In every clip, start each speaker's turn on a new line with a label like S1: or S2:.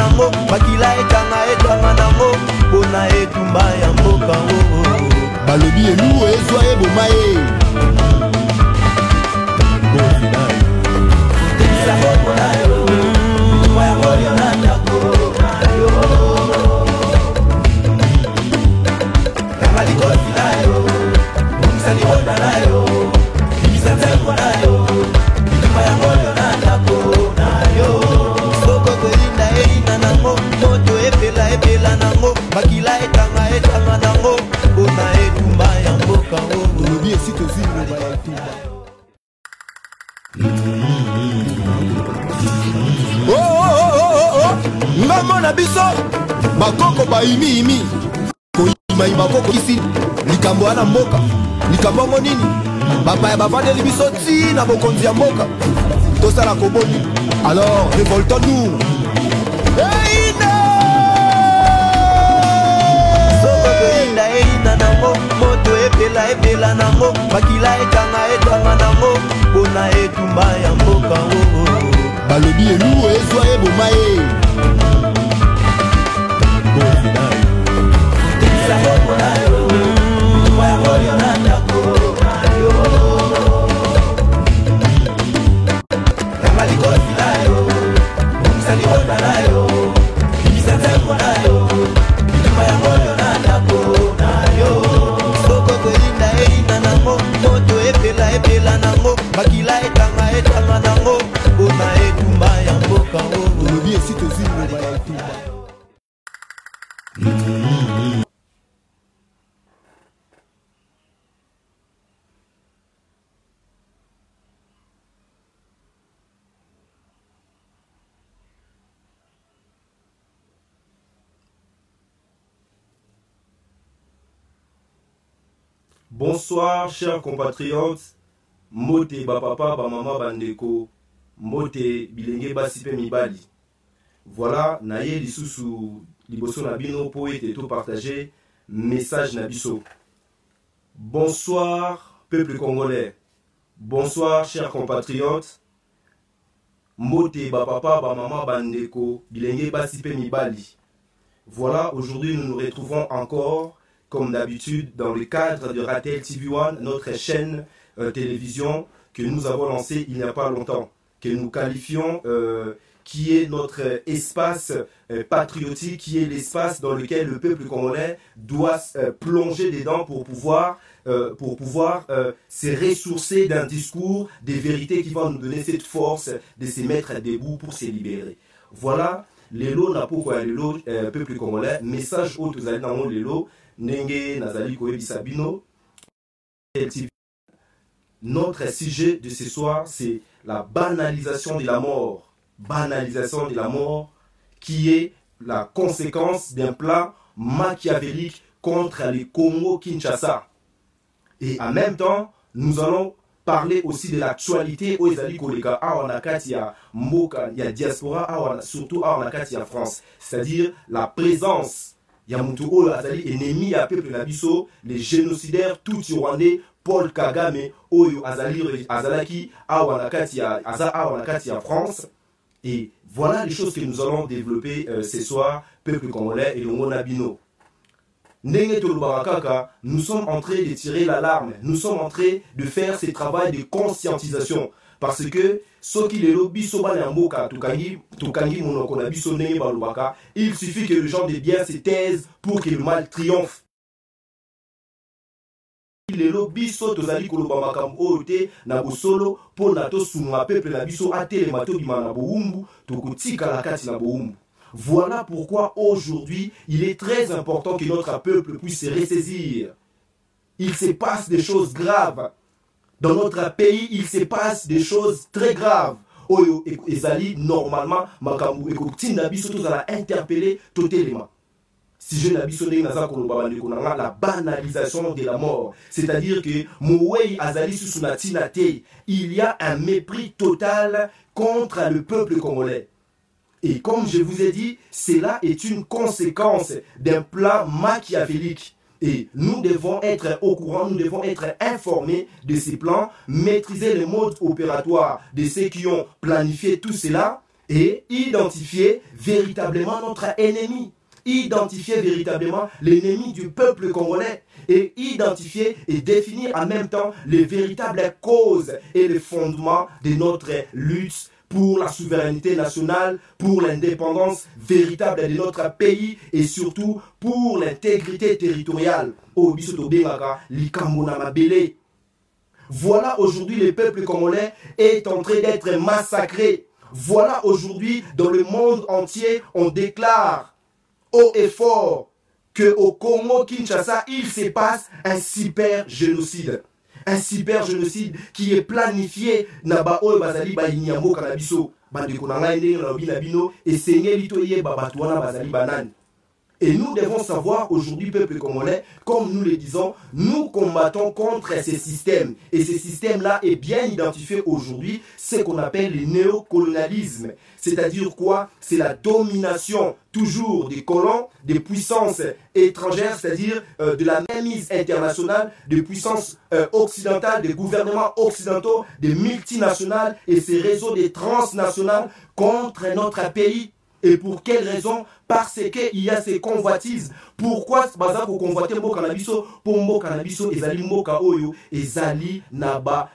S1: nango makila etanga nango pona etumba ya mboka
S2: balobi elu ezwa eboma ye
S1: makila etanga nango pona etumba ya mboka
S2: balobi esika ozimba ya etumba ngambo na biso bakoko baimi koyimayima koko kisi likambo wana mboka likambo yango nini bapaya bavandeli biso ti na bokonzi ya mboka tosala koboni alors révoltons nous
S1: nango moto epela nango makila etanga nango pona etumba ya mboka
S2: balobi elu ezwa eboma ye
S1: makila etanga nango pona etumba ya mboka
S2: balobi esika ozimba ya etumba.
S3: Bonsoir chers compatriotes, mbote ba papa ba mama bandeko, mbote bilenge basipe mibali. Voilà, naye lisusu liboso na bino po ete to partager message na biso. Bonsoir peuple congolais. Bonsoir chers compatriotes. Mbote ba papa ba mama bandeko, bilenge basipe mibali. Voilà, aujourd'hui nous nous retrouvons encore comme d'habitude dans le cadre de Ratel TV1, notre chaîne télévision que nous avons lancée il n'y a pas longtemps, que nous qualifions qui est notre espace patriotique, qui est l'espace dans lequel le peuple congolais doit plonger dedans pour pouvoir se ressourcer d'un discours, des vérités qui vont nous donner cette force de se mettre debout pour se libérer. Voilà, lelo na pokwa lelo peuple congolais, message au tozali na mon lelo, Nenge Nazali Koebisa Bino. Notre sujet de ce soir, c'est la banalisation de la mort. Banalisation de la mort qui est la conséquence d'un plan machiavélique contre les Congo-Kinshasa. Et en même temps, nous allons parler aussi de l'actualité au Ezali Koleka Awanakati ya Mboka, ya diaspora, surtout Awanakati ya France. C'est-à-dire la présence Yamutu Oyo Azali ennemi à peuple Nabiso, les génocidaires tout rwandais Paul Kagame Oyo Azalaki Awanakati ya France. Et voilà les choses que nous allons développer ce soir, peuple congolais et le Monabino. Nous sommes en train de tirer l'alarme, nous sommes en train de faire ce travail de conscientisation. Parce que ce qui est lobby il suffit que les gens de bien se taisent pour que le mal triomphe. Les lobbies sont aux alliés na bosolo pour nato suma peuple na biso atele mato bimana boumbu tokutika la kati na boumbu. Voilà pourquoi aujourd'hui il est très important que notre peuple puisse se ressaisir. Il se passe des choses graves. Dans notre pays, il se passe des choses très graves. Oyo ezali normalement makambu ekotinda biso tozala interpeller totalement. Si je n'habite la banalisation de la mort, c'est-à-dire que Mouwei Azali Susunatinate, il y a un mépris total contre le peuple congolais. Et comme je vous ai dit, cela est une conséquence d'un plan machiavélique. Et nous devons être au courant, nous devons être informés de ces plans, maîtriser les modes opératoires de ceux qui ont planifié tout cela et identifier véritablement notre ennemi. Identifier véritablement l'ennemi du peuple congolais et identifier et définir en même temps les véritables causes et les fondements de notre lutte pour la souveraineté nationale, pour l'indépendance véritable de notre pays et surtout pour l'intégrité territoriale. Voilà aujourd'hui le peuple congolais est en train d'être massacré. Voilà aujourd'hui dans le monde entier on déclare haut et fort qu'au Congo-Kinshasa, il se passe un cyber-génocide. Un cyber-génocide qui est planifié naba oyo bazali bayinyambo kanabiso bandeko na ngai ndenge na lobi na bino esengeli toyeba bato wana bazali banani. Et nous devons savoir aujourd'hui, peuple congolais, comme nous le disons, nous combattons contre ces systèmes. Et ces systèmes-là est bien identifié aujourd'hui, ce qu'on appelle le néocolonialisme. C'est-à-dire quoi? C'est la domination toujours des colons, des puissances étrangères, c'est-à-dire de la mainmise internationale, des puissances occidentales, des gouvernements occidentaux, des multinationales et ces réseaux des transnationales contre notre pays. Et pour quelle raison? Parce qu'il y a ces convoitises. Pourquoi baza ko convoiter mboka na biso pour mboka na biso ezali mboka oyo ezali naba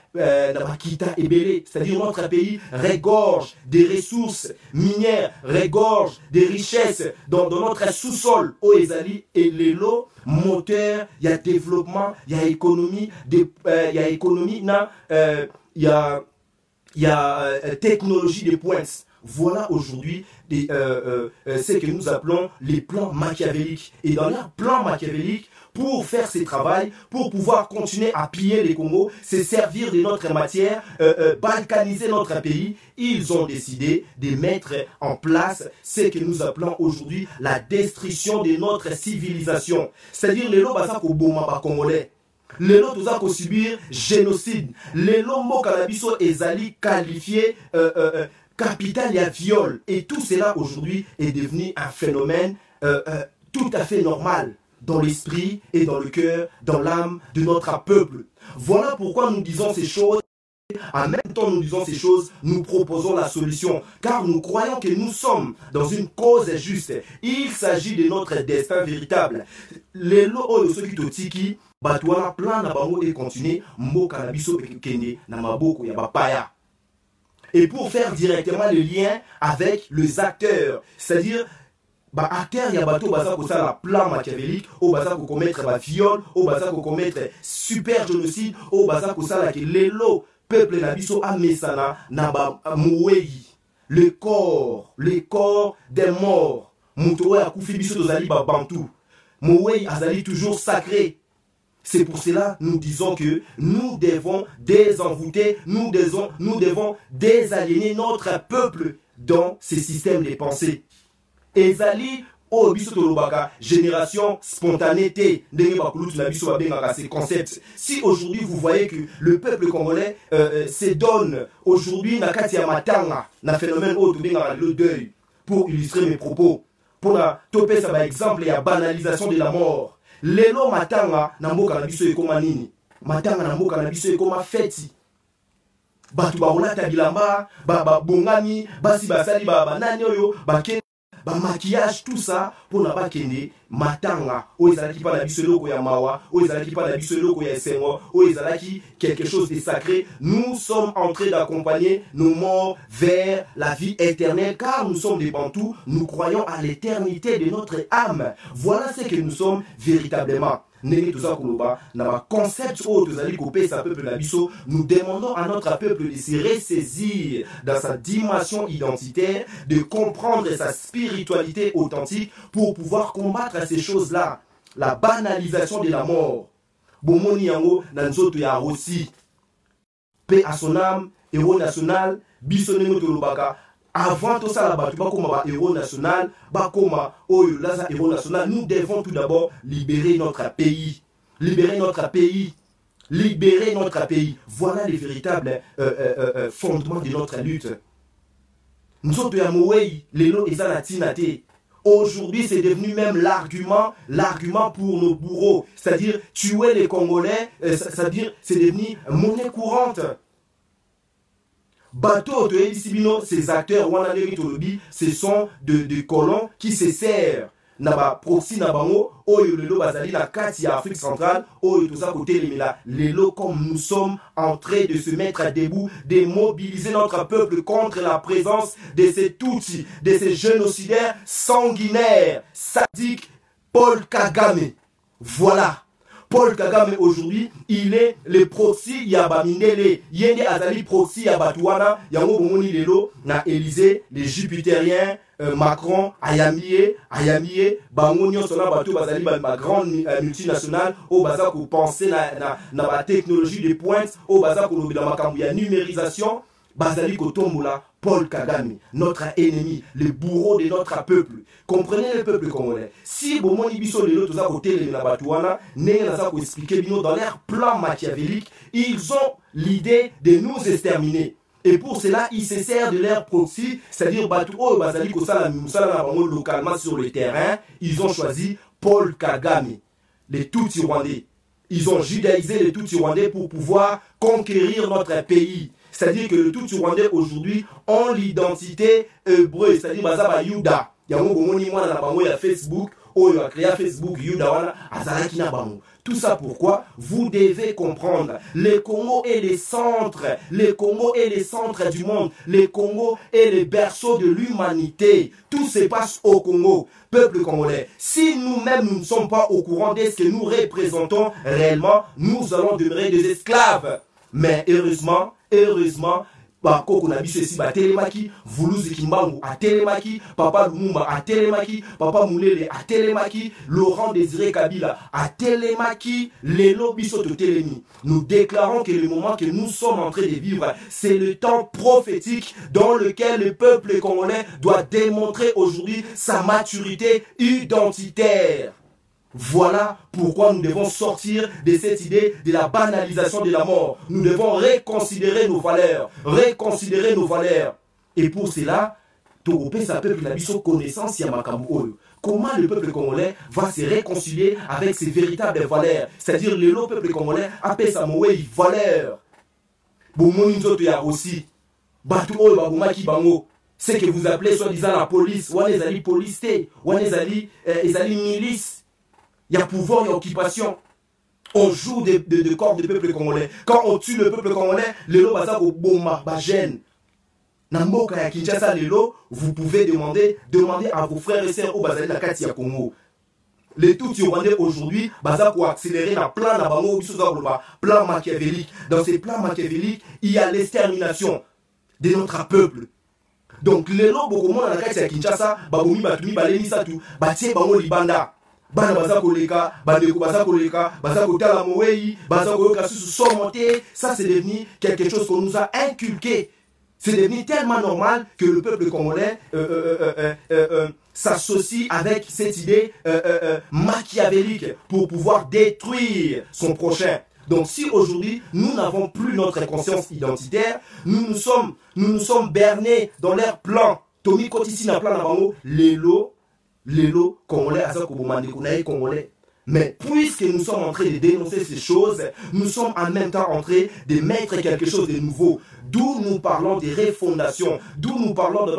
S3: kita ebele, c'est-à-dire notre pays regorge des ressources minières, regorge des richesses dans notre sous-sol o ezali et les lots moteur, il y a développement, il y a économie, il y a économie il y a technologie de pointe. Voilà aujourd'hui ce que nous appelons les plans machiavéliques. Et dans leurs plans machiavéliques, pour faire ce travail, pour pouvoir continuer à piller les Congo, se servir de notre matière, balkaniser notre pays, ils ont décidé de mettre en place ce que nous appelons aujourd'hui la destruction de notre civilisation. C'est-à-dire les lots Boma congolais. Les lots tous subir génocide. Les lots Mokalabiso ezali qualifié capital et viol. Et tout cela aujourd'hui est devenu un phénomène tout à fait normal dans l'esprit et dans le cœur, dans l'âme de notre peuple. Voilà pourquoi nous disons ces choses. En même temps nous disons ces choses, nous proposons la solution. Car nous croyons que nous sommes dans une cause juste. Il s'agit de notre destin véritable. Les lots de ceux qui totiki, batouana plan na bango et continuer, mboka na biso kende na maboko ya bapaya. Et pour faire directement le lien avec les acteurs, c'est-à-dire, acteurs, il y a bateau, la plan machiavélique, au baza ko commettre viol, au baza ko commettre super génocide, au baza ko sala que l'élo peuple nabiso a mesana naba mouei, le corps des morts, muto ya kufi biso tozali ba bantu, mouei azali toujours sacré. C'est pour cela que nous disons que nous devons désenvoûter, nous devons désaliéner notre peuple dans ces systèmes de pensée. Ezali o biso tolobaka génération spontanéité ndenge bakulutu na biso babengaka ces concepts. Si aujourd'hui vous voyez que le peuple congolais se donne aujourd'hui na kati ya matanga na phénomène o tobengaka le deuil, pour illustrer mes propos, pour na topé ça par exemple ya banalisation de la mort. Lelo matanga na mboka na biso ekoma nini? Matanga na mboka na biso ekoma feti. Batu baolata bilamba, bongami, basi basali banani oyo, maquillage, tout ça, pour na bakende matanga. O ezalaki pa na biso loko ya mawa, o ezalaki pa na biso loko ya esengo, o ezalaki quelque chose de sacré. Nous sommes en train d'accompagner nos morts vers la vie éternelle, car nous sommes des Bantous, nous croyons à l'éternité de notre âme. Voilà ce que nous sommes véritablement. Concept nous demandons à notre peuple de se ressaisir dans sa dimension identitaire, de comprendre sa spiritualité authentique pour pouvoir combattre ces choses-là. La banalisation de la mort. Bomoni yango nanzoto ya aussi. Paix à son âme, héros national, bisonemo tolobaka. Avant tout ça, héros national, héros national, nous devons tout d'abord libérer notre pays. Libérer notre pays. Libérer notre pays. Voilà les véritables fondements de notre lutte. Nous sommes les lots et zanatinate. Aujourd'hui, c'est devenu même l'argument pour nos bourreaux. C'est-à-dire, tuer les Congolais, c'est-à-dire, c'est devenu monnaie courante. bateau de Elisibino, ces acteurs, ce sont de colons qui se servent. Naba proxy nabango oyo lelo bazali na kati ya Afrique centrale oyo toza côté lemela lelo comme nous sommes en train de se mettre debout, de mobiliser notre peuple contre la présence de ces Tutsis, de ces génocidaires sanguinaires, sadiques, Paul Kagame. Voilà. Paul Kagame aujourd'hui, il est le proxy Yaba Mindele. Yende Azali proxy Yaba Touana, Yango Bomoni Lelo, na Élysée, les Jupitériens, Macron, Ayamie, Bango Nyosona Bato Bazali, ma grande multinationale, au Baza pour penser na la technologie de pointe, au Baza pour la numérisation, Bazali Kotombola, Paul Kagame, notre ennemi, le bourreau de notre peuple. Comprenez le peuple congolais. Si Bomoni Biso de l'autre côté de la Batouana, Néna pour expliquer dans leur plan machiavélique, ils ont l'idée de nous exterminer. Et pour cela, ils se servent de leur proxy, c'est-à-dire Batou Bazali Kosala localement sur le terrain. Ils ont choisi Paul Kagame, les Tutsis rwandais. Ils ont judaïsé les Tutsis rwandais pour pouvoir conquérir notre pays. C'est-à-dire que les Tutsis rwandais aujourd'hui ont l'identité hébreu, c'est-à-dire Bazaba Yuda. Il y a un Facebook, il a créé Facebook, Yuda, Azalaki na bango. Tout ça pourquoi vous devez comprendre. Le Congo est le centre. Le Congo est le centre du monde. Le Congo est le berceau de l'humanité. Tout se passe au Congo. Peuple congolais. Si nous-mêmes nous ne sommes pas au courant de ce que nous représentons réellement, nous allons demeurer des esclaves. Mais heureusement, Koko na biso esi ba telemaki, Vuluzi Kimbangu a telemaki, Papa Lumumba a telemaki, Papa Moulele a telemaki, Laurent Désiré Kabila a telemaki, Lelo biso to telemi. Nous déclarons que le moment que nous sommes en train de vivre, c'est le temps prophétique dans lequel le peuple congolais doit démontrer aujourd'hui sa maturité identitaire. Voilà pourquoi nous devons sortir de cette idée de la banalisation de la mort. Nous devons reconsidérer nos valeurs. Et pour cela, Togopé sa peuple n'a biso connaissance ya makambo oyo. Comment le peuple congolais va se réconcilier avec ses véritables valeurs? C'est-à-dire le peuple congolais appelle sa moué valeur. Bomoni nzoto ya aussi. Batu oyo babumaki bango. C'est que vous appelez soi-disant la police. Ou les alliés police, ou les alliés milices. Il y a pouvoir, il y a occupation. On joue de corps du peuple congolais. Quand on tue le peuple congolais, le lot va au bomba, bagène. Namboka ya Kinshasa, le lot, vous pouvez demander à vos frères et sœurs au Bazali na Kati ya Congo. Les Tutsis rwandais aujourd'hui, baza pour accélérer dans plan na bango plan machiavélique. Dans ces plans machiavéliques, il y a l'extermination de notre peuple. Donc les lots beaucoup moins na Kati ya Kinshasa, babomi batumi baleni satu, batie bango libanda. Bana baza koleka, bandeko baza koleka, baza kotala mowei, baza koyoka susu somonté. Ça c'est devenu quelque chose qu'on nous a inculqué. C'est devenu tellement normal que le peuple congolais s'associe avec cette idée machiavélique pour pouvoir détruire son prochain. Donc si aujourd'hui nous n'avons plus notre conscience identitaire, nous nous sommes bernés dans leur plan. Tomi Kotisi na plan na bango Lelo congolais congolais. Mais puisque nous sommes en train de dénoncer ces choses, nous sommes en même temps en train de mettre quelque chose de nouveau. D'où nous parlons de refondation, d'où nous parlons de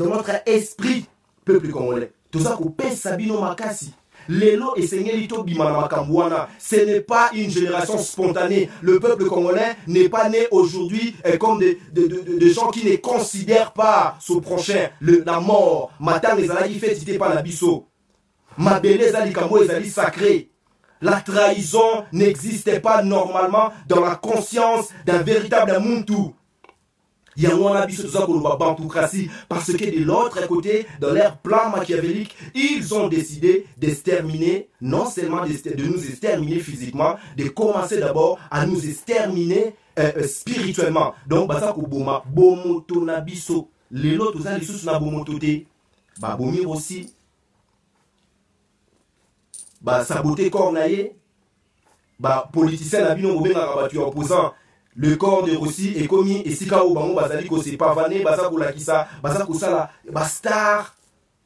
S3: notre esprit, peuple congolais. Tout ça qu'on pèse Sabino Makasi. Lelo et Sengelito Bimana Makambouana, ce n'est pas une génération spontanée. Le peuple congolais n'est pas né aujourd'hui comme des gens qui ne considèrent pas son prochain, la mort. Matin les alliés fait pas la bisso. Mabele ezali kambo ezali sacré. La trahison n'existait pas normalement dans la conscience d'un véritable Muntu. Il y a un abysse de ça pour le bantoucratie parce que de l'autre côté, dans leur plan machiavélique, ils ont décidé d'exterminer, non seulement de nous exterminer physiquement, de commencer d'abord à nous exterminer spirituellement. Donc, basa ko boma bomoto na biso, lelo to za lisusu na bomoto te, ba bomir aussi, ba saboter corps na ye, ba politicien na bino bobenga ka batu opposant. Le corps de Russie est commis et si kao bango bazali ko se pavané baza ko lakisa baza ko sala bastar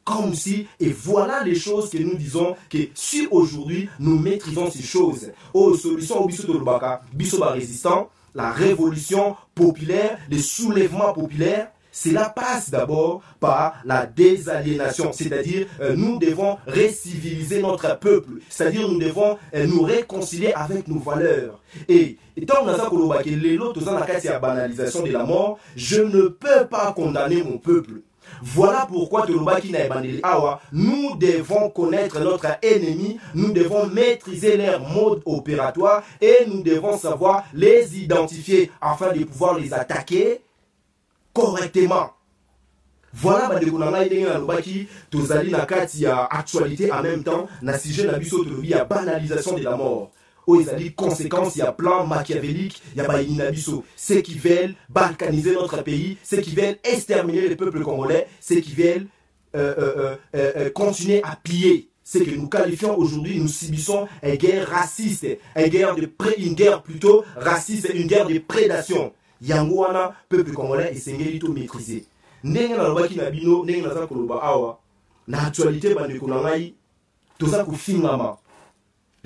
S3: comme si. Et voilà les choses que nous disons que si aujourd'hui nous maîtrisons ces choses, oh solution au biso to lubaka biso ba résistant la révolution populaire, les soulèvements populaires, cela passe d'abord par la désaliénation, c'est-à-dire nous devons réciviliser notre peuple, c'est-à-dire nous devons nous réconcilier avec nos valeurs. Et étant dans la banalisation de la mort, je ne peux pas condamner mon peuple. Voilà pourquoi nous devons connaître notre ennemi, nous devons maîtriser leur mode opératoire et nous devons savoir les identifier afin de pouvoir les attaquer correctement. Voilà actualité en même temps na sujet na biso tolobi ya banalisation de la mort. Oh, il y a des conséquences, il y a plan machiavélique, il y a Baïnabiso, ceux qui veulent balkaniser notre pays, ceux qui veulent exterminer le peuple congolais, ceux qui veulent continuer à piller. C'est que nous qualifions aujourd'hui, nous subissons une guerre raciste, une guerre plutôt raciste, une guerre de prédation. Yangouana, peuple congolais, et c'est tout maîtrisé. Ndenge na lobaki na bino, ndenge na za koloba awa, na actualité bandeko na ngai, toza kofingama.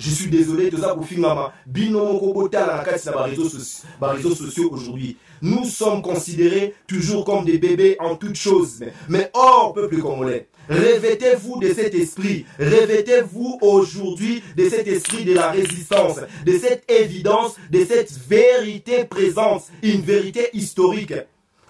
S3: Je suis désolé, tout ça pour finir. Bino Kobota la réseaux sociaux aujourd'hui. Nous sommes considérés toujours comme des bébés en toutes choses. Mais hors peuple congolais, revêtez-vous de cet esprit. Revêtez-vous aujourd'hui de cet esprit de la résistance, de cette évidence, de cette vérité présente, une vérité historique.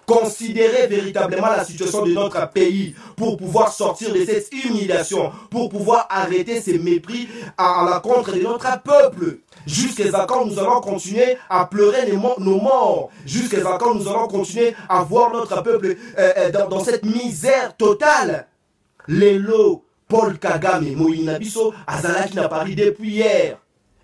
S3: Considérer véritablement la situation de notre pays pour pouvoir sortir de cette humiliation, pour pouvoir arrêter ces mépris à l'encontre de notre peuple. Jusqu'à quand nous allons continuer à pleurer nos morts, jusqu'à quand nous allons continuer à voir notre peuple dans cette misère totale. Lelo, Paul Kagame, Moïna Bisso, Azalaki n'a Paris depuis hier.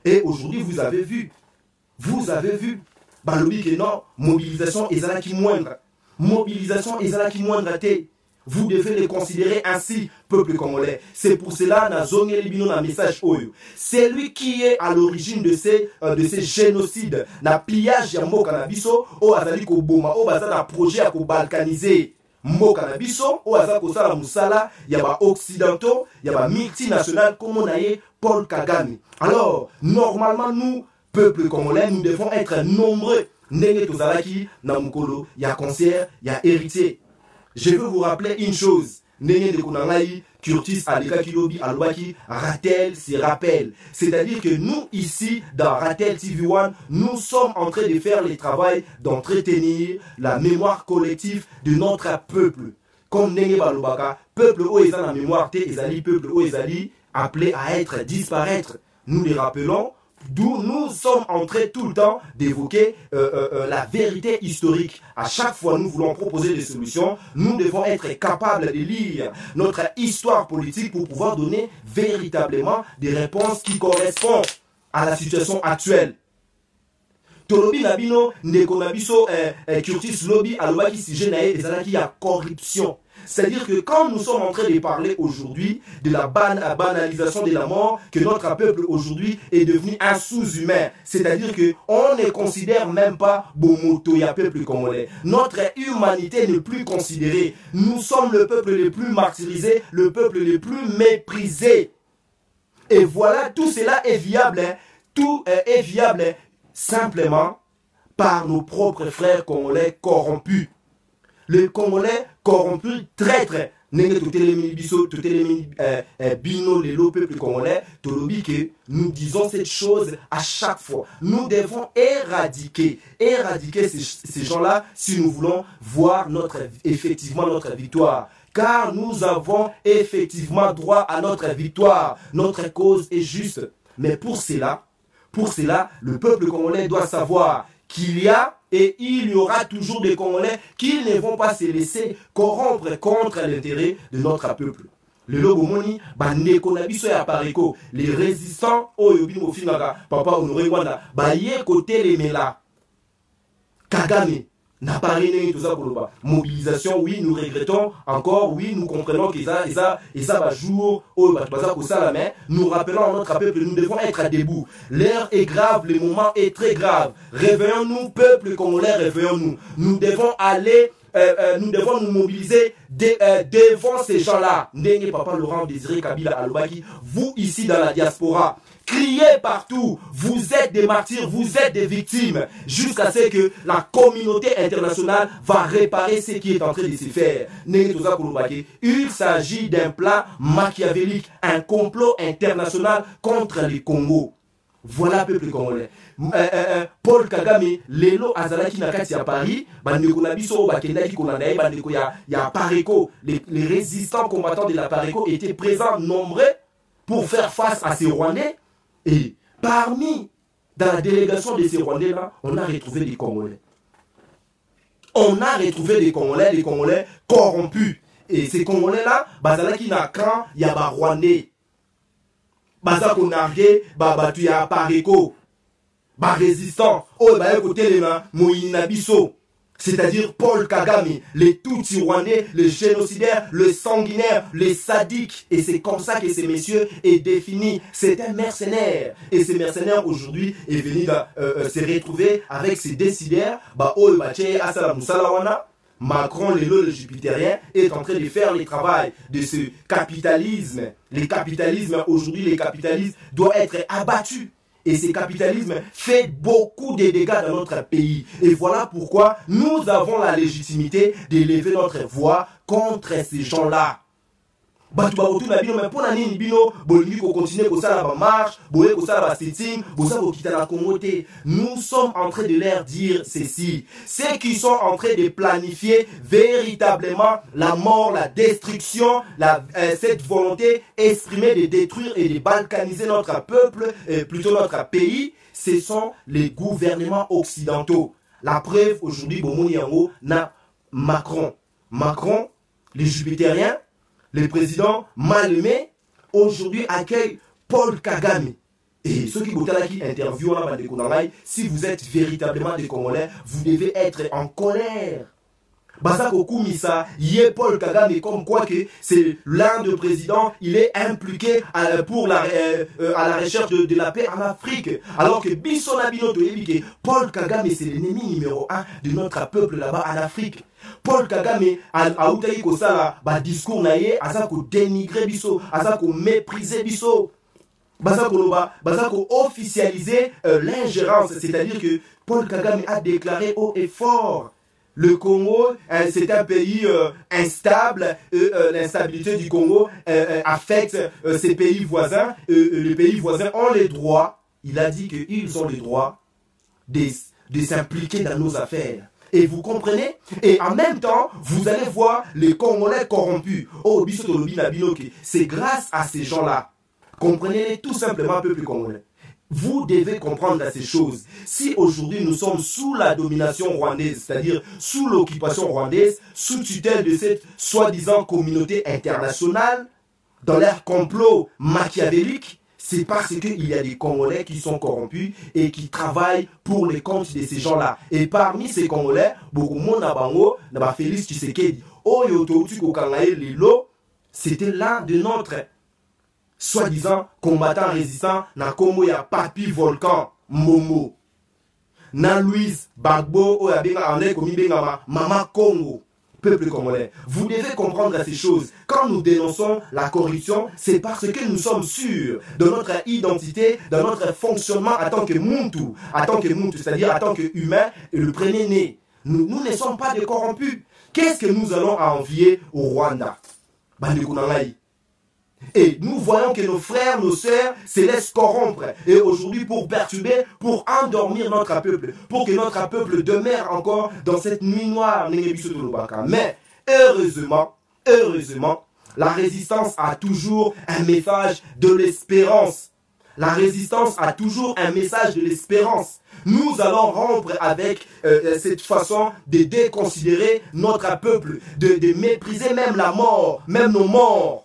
S3: Et aujourd'hui, vous avez vu. Balobi que non, mobilisation Azalaki moindre. Mobilisation Ezalaki moindre té. Vous devez les considérer ainsi, peuple congolais. C'est pour cela na zonge libino na message oyo. C'est lui qui est à l'origine de ces génocides, na pillage ya mboka na biso, o azali ko boma, o baza na projet à ko balkaniser mboka na biso, o azali ko sala musala ya ba occidentaux, ya ba multinationales comme on a Paul Kagame. Alors, normalement nous, peuple congolais, nous devons être nombreux. Ndenge tozalaki na mukolo ya concert ya héritier. Je veux vous rappeler une chose. Ndenge de kunangai Curtis Aleka Kilobi Alwaki Ratel se rappelle. C'est-à-dire que nous ici dans Ratel TV1, nous sommes en train de faire le travail d'entretenir la mémoire collective de notre peuple. Comme Ndenge Balobaka, peuple o eza na mémoire te ezali peuple o ezali appelé à être disparaître. Nous les rappelons. D'où nous sommes en train tout le temps d'évoquer la vérité historique. À chaque fois, nous voulons proposer des solutions. Nous devons être capables de lire notre histoire politique pour pouvoir donner véritablement des réponses qui correspondent à la situation actuelle. Tolobi Nabino, Nekonabiso, Curtis Lobby, Alobaki Sijenae, et Zalaki, il y a corruption. C'est-à-dire que quand nous sommes en train de parler aujourd'hui de la banalisation de la mort, que notre peuple aujourd'hui est devenu un sous-humain, c'est-à-dire qu'on ne considère même pas Bomoto, ya peuple congolais. Notre humanité n'est plus considérée. Nous sommes le peuple le plus martyrisé, le peuple le plus méprisé. Et voilà, tout cela est viable, hein. Tout est viable simplement par nos propres frères congolais corrompus. Les Congolais corrompus, traîtres, bino lelo peuple congolais, tolobi que nous disons cette chose à chaque fois. Nous devons éradiquer ces gens-là si nous voulons voir effectivement notre victoire. Car nous avons effectivement droit à notre victoire. Notre cause est juste. Mais pour cela, le peuple congolais doit savoir qu'il y a et il y aura toujours des Congolais qui ne vont pas se laisser corrompre contre l'intérêt de notre peuple. Le lobomoni, bandeko na biso ya pareko, les résistants, oyobi mo finaka, papa Honoré Wanda, baye côté les mela. Kagame, n'a pas rien tout ça pour le bas. Mobilisation, oui, nous regrettons encore, oui, nous comprenons que ça va jour, nous rappelons à notre peuple, nous devons être debout. L'heure est grave, le moment est très grave. Réveillons-nous, peuple congolais, réveillons-nous. Nous devons aller, nous devons nous mobiliser devant ces gens-là. Ndenge Papa Laurent Désiré Kabila Alobaki, vous ici dans la diaspora, Criez partout, vous êtes des martyrs, vous êtes des victimes, jusqu'à ce que la communauté internationale va réparer ce qui est en train de se faire. Il s'agit d'un plan machiavélique, un complot international contre les Congo. Voilà peuple congolais. Paul Kagame, lelo azalaki na kati ya Paris, bandeko na biso bakendaki kolanda bandeko ya Pareco, les résistants combattants de la Pareco étaient présents nombreux pour faire face à ces Rwandais. Et parmi, dans la délégation de ces Rwandais-là, on a retrouvé des Congolais. On a retrouvé des Congolais corrompus. Et ces Congolais-là, bazalaki na camp ya ba Rwandais. Baza konarge, babatu ya Pareco. Ba résistant, oh ba écoutez les mains, Moïna Bisso. C'est-à-dire Paul Kagame, les Tutsis rwandais, les génocidaires, les sanguinaires, les sadiques. Et c'est comme ça que ces messieurs est défini. C'est un mercenaire. Et ces mercenaires aujourd'hui est venu se retrouver avec ces décideurs. Macron, le jupitérien, est en train de faire le travail de ce capitalisme. Les capitalismes, aujourd'hui, les capitalistes doivent être abattus. Et ce capitalisme fait beaucoup de dégâts dans notre pays. Et voilà pourquoi nous avons la légitimité d'élever notre voix contre ces gens-là. Batu baotu na bino mais pona nini bino bolingi ko continuer ko sala ba marche, boye ko sala ba sitting, boza ko kita na Congo te. Nous sommes en train de leur dire ceci. Ceux qui sont en train de planifier véritablement la mort, la destruction, cette volonté exprimée de détruire et de balkaniser notre peuple, plutôt notre pays, ce sont les gouvernements occidentaux. La preuve aujourd'hui bomoni yango na Macron, les jupitériens, le président mal aimé, aujourd'hui accueille Paul Kagame. Et ceux qui interviewent si vous êtes véritablement des Congolais, vous devez être en colère. Basako Koumissa, yé Paul Kagame, comme quoi que c'est l'un des présidents, il est impliqué à la recherche de la paix en Afrique. Alors que Bissona Binoto Paul Kagame, c'est l'ennemi numéro 1 de notre peuple là-bas en Afrique. Paul Kagame a outai ko sala ba discours na ye azako dénigrer biso, azako mépriser biso. Bazako officialiser l'ingérence, c'est-à-dire que Paul Kagame a déclaré haut et fort le Congo, c'est un pays instable. L'instabilité du Congo affecte ses pays voisins. Les pays voisins ont les droits. Il a dit qu'ils ont les droits de s'impliquer dans nos affaires. Et vous comprenez? Et en même temps, vous allez voir les Congolais corrompus. Oh, c'est grâce à ces gens-là. Comprenez tout simplement, peuple congolais. Vous devez comprendre ces choses. Si aujourd'hui nous sommes sous la domination rwandaise, c'est-à-dire sous l'occupation rwandaise, sous tutelle de cette soi-disant communauté internationale, dans leur complot machiavélique, c'est parce qu'il y a des Congolais qui sont corrompus et qui travaillent pour les comptes de ces gens-là. Et parmi ces Congolais, beaucoup de monde Félix Tshisekedi, c'était l'un de notre soi-disant combattant résistant na Congo ya Papi Volcan Momo. Na Louise Bagbo oya benga ane komi benga Mama Congo. Peuple congolais, vous devez comprendre ces choses. Quand nous dénonçons la corruption, c'est parce que nous sommes sûrs de notre identité, de notre fonctionnement en tant que Muntu, c'est-à-dire en tant qu'humain et le premier-né. Nous ne sommes pas des corrompus. Qu'est-ce que nous allons envier au Rwanda? Et nous voyons que nos frères, nos sœurs se laissent corrompre. Et aujourd'hui, pour perturber, pour endormir notre peuple, pour que notre peuple demeure encore dans cette nuit noire. Mais heureusement, la résistance a toujours un message de l'espérance. La résistance a toujours un message de l'espérance. Nous allons rompre avec cette façon de déconsidérer notre peuple, de mépriser même la mort, même nos morts.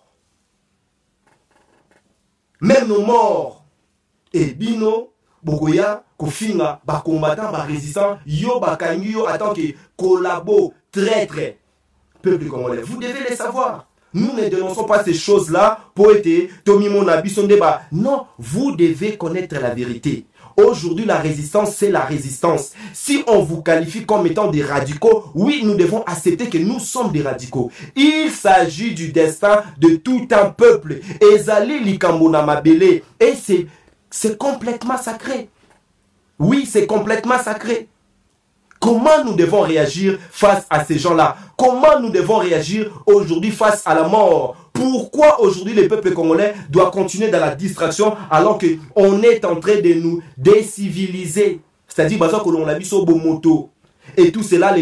S3: Même nos morts. Et Bino, Bogoya, Kofinga, ba combattant, ba résistant, yo bakangi yo attend que collabo, traître. Peuple congolais, vous devez les savoir. Nous ne dénonçons pas ces choses-là pour être Tommy Monabi son débat. Non, vous devez connaître la vérité. Aujourd'hui, la résistance, c'est la résistance. Si on vous qualifie comme étant des radicaux, oui, nous devons accepter que nous sommes des radicaux. Il s'agit du destin de tout un peuple. Ezali Likambona Mabele. Et c'est C'est complètement sacré. Oui, c'est complètement sacré. Comment nous devons réagir face à ces gens-là? Comment nous devons réagir aujourd'hui face à la mort? Pourquoi aujourd'hui le peuple congolais doit continuer dans la distraction alors qu'on est en train de nous déciviliser? C'est-à-dire, que l'on a mis sur moto. Et tout cela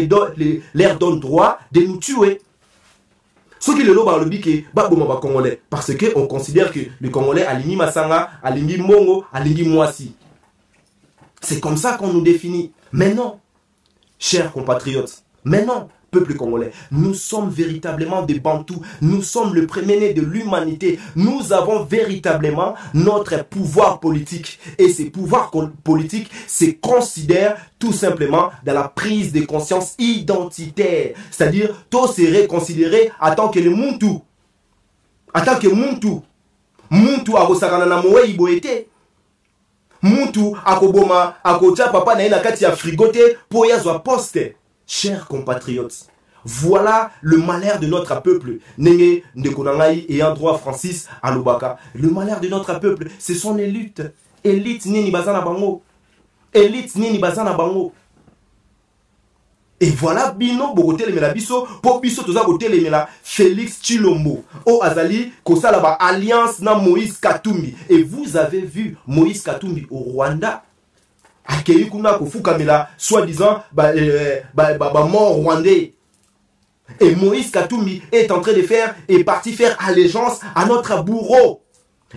S3: leur donne droit de nous tuer. Ce qui est le Congolais. Parce qu'on considère que le Congolais a l'imi Masanga, a l'imi Mongo, a l'imi Mwasi. C'est comme ça qu'on nous définit. Mais non, chers compatriotes, mais non, peuple congolais, nous sommes véritablement des Bantous, nous sommes le premier-né de l'humanité, nous avons véritablement notre pouvoir politique. Et ces pouvoirs politiques se considèrent tout simplement dans la prise de conscience identitaire. C'est-à-dire, tout serait considéré en tant que le Muntu. En tant que Muntu. Muntu a rosakana na moe iboete. Muntu akoboma akotia papa na ina kati ya frigote po yazwa poste. Chers compatriotes, voilà le malheur de notre peuple. Nenge Ndekonangai et Androit Francis Alobaka. Le malheur de notre peuple, ce sont les luttes. Élite nini bazana bango. Élite nini bazana bango. Et voilà bino bokote le biso po biso toza kote le mela Félix Tshilombo o azali kosala ba alliance na Moïse Katumbi. Et vous avez vu Moïse Katumbi au Rwanda accueilli kuna kofukamela soi-disant mort rwandais. Et Moïse Katumbi est en train est parti faire allégeance à notre bourreau.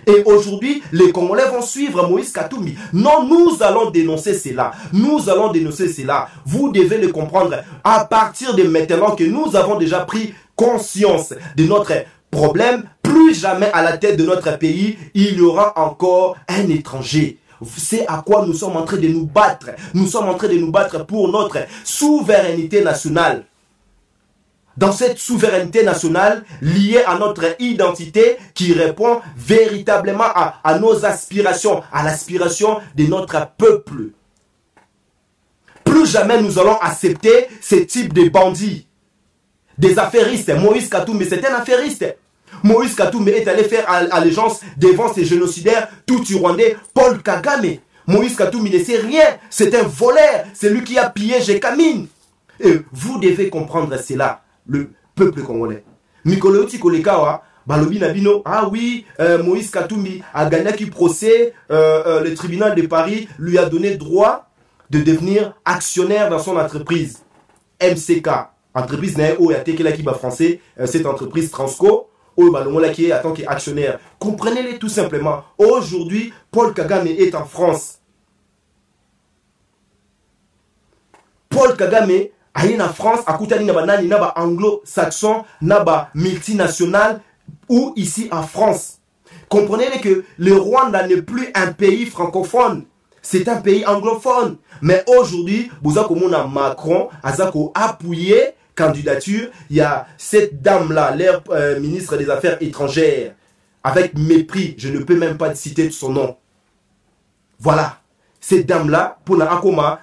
S3: Et aujourd'hui, les Congolais vont suivre Moïse Katumbi. Non, nous allons dénoncer cela. Nous allons dénoncer cela. Vous devez le comprendre. À partir de maintenant que nous avons déjà pris conscience de notre problème, plus jamais à la tête de notre pays, il y aura encore un étranger. C'est à quoi nous sommes en train de nous battre. Nous sommes en train de nous battre pour notre souveraineté nationale. Dans cette souveraineté nationale liée à notre identité qui répond véritablement à nos aspirations, à l'aspiration de notre peuple. Plus jamais nous allons accepter ce type de bandits, des affairistes. Moïse Katumbi, c'est un affairiste. Moïse Katumbi est allé faire allégeance devant ces génocidaires tout rwandais, Paul Kagame. Moïse Katumbi ne sait rien, c'est un voleur, c'est lui qui a pillé Jekamine. Et vous devez comprendre cela, le peuple congolais. Mikolo Tikolekawa, Balobi Nabino, ah oui, Moïse Katumbi a gagné qui procès, le tribunal de Paris lui a donné droit de devenir actionnaire dans son entreprise. MCK, entreprise Naeo et Atekela Kiba français, cette entreprise Transco, qui est en tant qu'actionnaire. Comprenez-les tout simplement. Aujourd'hui, Paul Kagame est en France. Paul Kagame est en France, à Koutani Nabanani, Naba anglo-saxon, Naba multinational, ou ici en France. Comprenez-les que le Rwanda n'est plus un pays francophone. C'est un pays anglophone. Mais aujourd'hui, vous avez Macron, Azako appuyé candidature, il y a cette dame-là, l'air ministre des Affaires étrangères, avec mépris, je ne peux même pas citer son nom. Voilà, cette dame-là, pour la Akoma,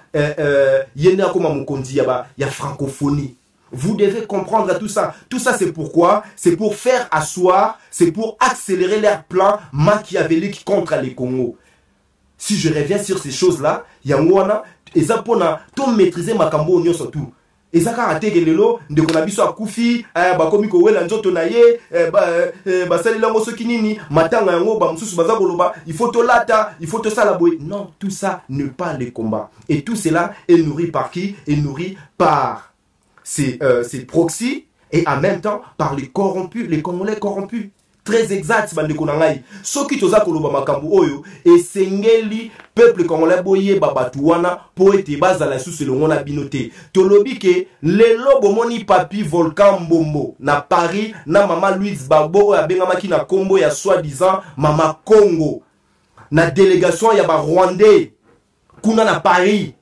S3: Yene Akoma Mukondi, il y a francophonie. Vous devez comprendre tout ça. Tout ça, c'est pourquoi? C'est pour faire asseoir, c'est pour accélérer leur plan machiavélique contre les Congo. Si je reviens sur ces choses-là, il y a Mouana, et ça pour maîtriser ma cambo surtout. Et ça, quand on a été gelelo, de qu'on a vu ça Koufi, bakomi kowe la njoto na ye, basali lango sokinini, matanga yango, bamsusu bazakoloba, il faut to lata, il faut to salaboy. Non, tout ça n'est pas le combat. Et tout cela est nourri par qui? Est nourri par ces proxys et en même temps par les corrompus, les Congolais corrompus. Très exact, bande konangai. Soki toza koloba makambu oyo, et sengeli peuple congolais boye babatuana po ete bazala sous le ngona binote. Tolobi ke lelo bomoni papi Volcan Mbombo na Paris na mama Louise Babo ya bengamaki na kombo ya soi-disant mama Congo. Na délégation ya ba Rwandais kuna na Paris.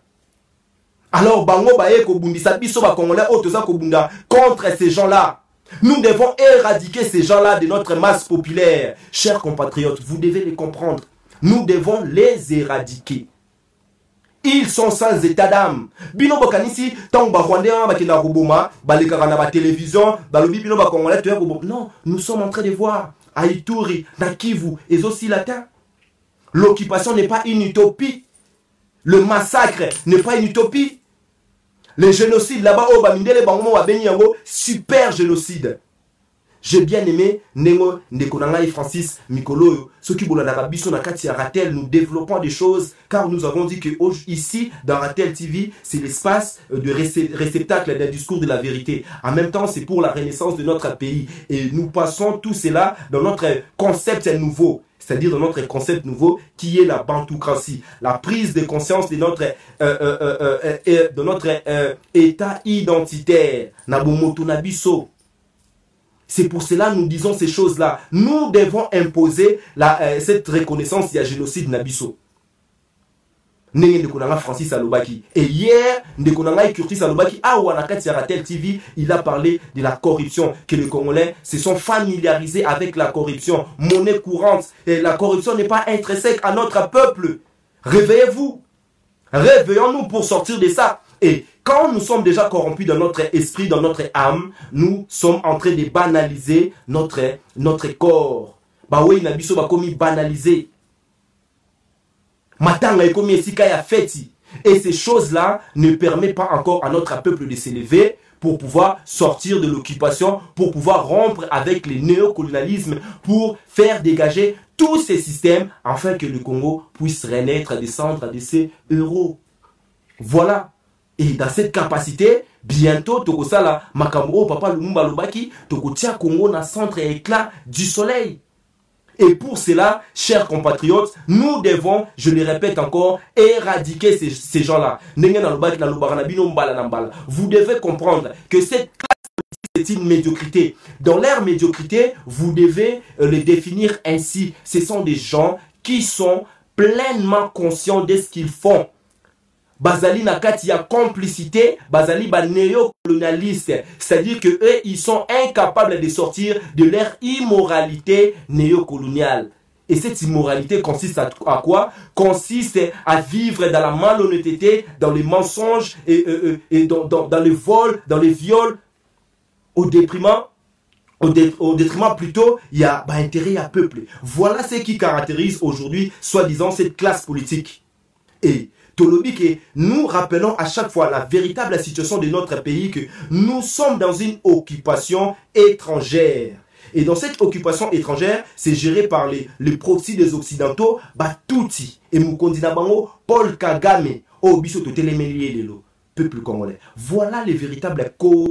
S3: Alors bango baye ko bundisa biso ba congolais o toza ko bunda contre ces gens-là. Nous devons éradiquer ces gens-là de notre masse populaire. Chers compatriotes, vous devez les comprendre. Nous devons les éradiquer. Ils sont sans état d'âme. Bino bokanisi, tant ba Rwandais bakina roboma, balekara na ba télévision, balobi bino ba congolais tuer roboma. Non, nous sommes en train de voir à Ituri, na Kivu, et aussi latin. L'occupation n'est pas une utopie. Le massacre n'est pas une utopie. Le génocide là-bas, oh, Bamindele Bangomo Wabeni Yango, super génocide. J'ai bien aimé Nengo Ndekonanga et Francis Mikolo, ceux qui boulent dans Biso Nakati à Ratel, nous développons des choses, car nous avons dit que ici, dans Ratel TV, c'est l'espace de réceptacle d'un discours de la vérité. En même temps, c'est pour la renaissance de notre pays. Et nous passons tout cela dans notre concept nouveau. C'est-à-dire dans notre concept nouveau qui est la bantoukrancie, la prise de conscience de notre état identitaire. Nabomoto Nabiso. C'est pour cela que nous disons ces choses-là. Nous devons imposer cette reconnaissance du génocide Nabiso. Francis Alobaki. Et hier, Ndekonanga Curtis Alobaki, Ratel TV, il a parlé de la corruption, que les Congolais se sont familiarisés avec la corruption, monnaie courante. Et la corruption n'est pas intrinsèque à notre peuple. Réveillez-vous. Réveillons-nous pour sortir de ça. Et quand nous sommes déjà corrompus dans notre esprit, dans notre âme, nous sommes en train de banaliser notre corps. Baoui Nabiso Bakomi banalisé. Matanga ekomi esika ya feti. Et ces choses-là ne permettent pas encore à notre peuple de s'élever pour pouvoir sortir de l'occupation, pour pouvoir rompre avec le néocolonialisme, pour faire dégager tous ces systèmes afin que le Congo puisse renaître, descendre de ses euros. Voilà. Et dans cette capacité, bientôt, Tokosala, Makambo, Papa Lumumba Lobaki, Tokotia Congo na centre éclat du soleil. Et pour cela, chers compatriotes, nous devons, je le répète encore, éradiquer ces gens-là. Vous devez comprendre que cette classe est une médiocrité. Dans leur médiocrité, vous devez les définir ainsi. Ce sont des gens qui sont pleinement conscients de ce qu'ils font. Bazali nakati ya complicité, Bazali ba néocolonialiste, c'est-à-dire que eux ils sont incapables de sortir de leur immoralité néocoloniale. Et cette immoralité consiste à quoi? Consiste à vivre dans la malhonnêteté, dans les mensonges et dans le vol, dans les viols, au détriment plutôt, il y a intérêt à peuple. Voilà ce qui caractérise aujourd'hui, soi-disant, cette classe politique. Et Tolobi, que nous rappelons à chaque fois la véritable situation de notre pays, que nous sommes dans une occupation étrangère. Et dans cette occupation étrangère, c'est géré par les proxys des Occidentaux, Batuti et Mukondi Nabango, Paul Kagame, Obiso Totelemelié Lelo, peuple congolais. Voilà les véritables causes.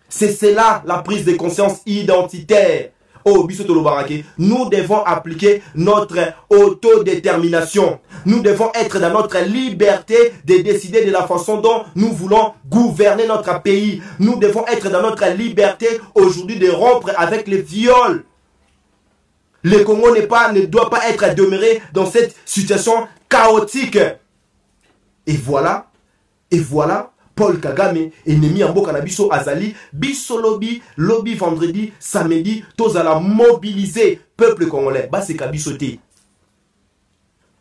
S3: C'est cela la prise de conscience identitaire. Nous devons appliquer notre autodétermination. Nous devons être dans notre liberté de décider de la façon dont nous voulons gouverner notre pays. Nous devons être dans notre liberté aujourd'hui de rompre avec les viols. Le Congo ne doit pas être demeuré dans cette situation chaotique. Et voilà, Paul Kagame, ennemi en boka na biso azali, biso lobby vendredi, samedi, tozala mobiliser peuple congolais. C'est kabiso te.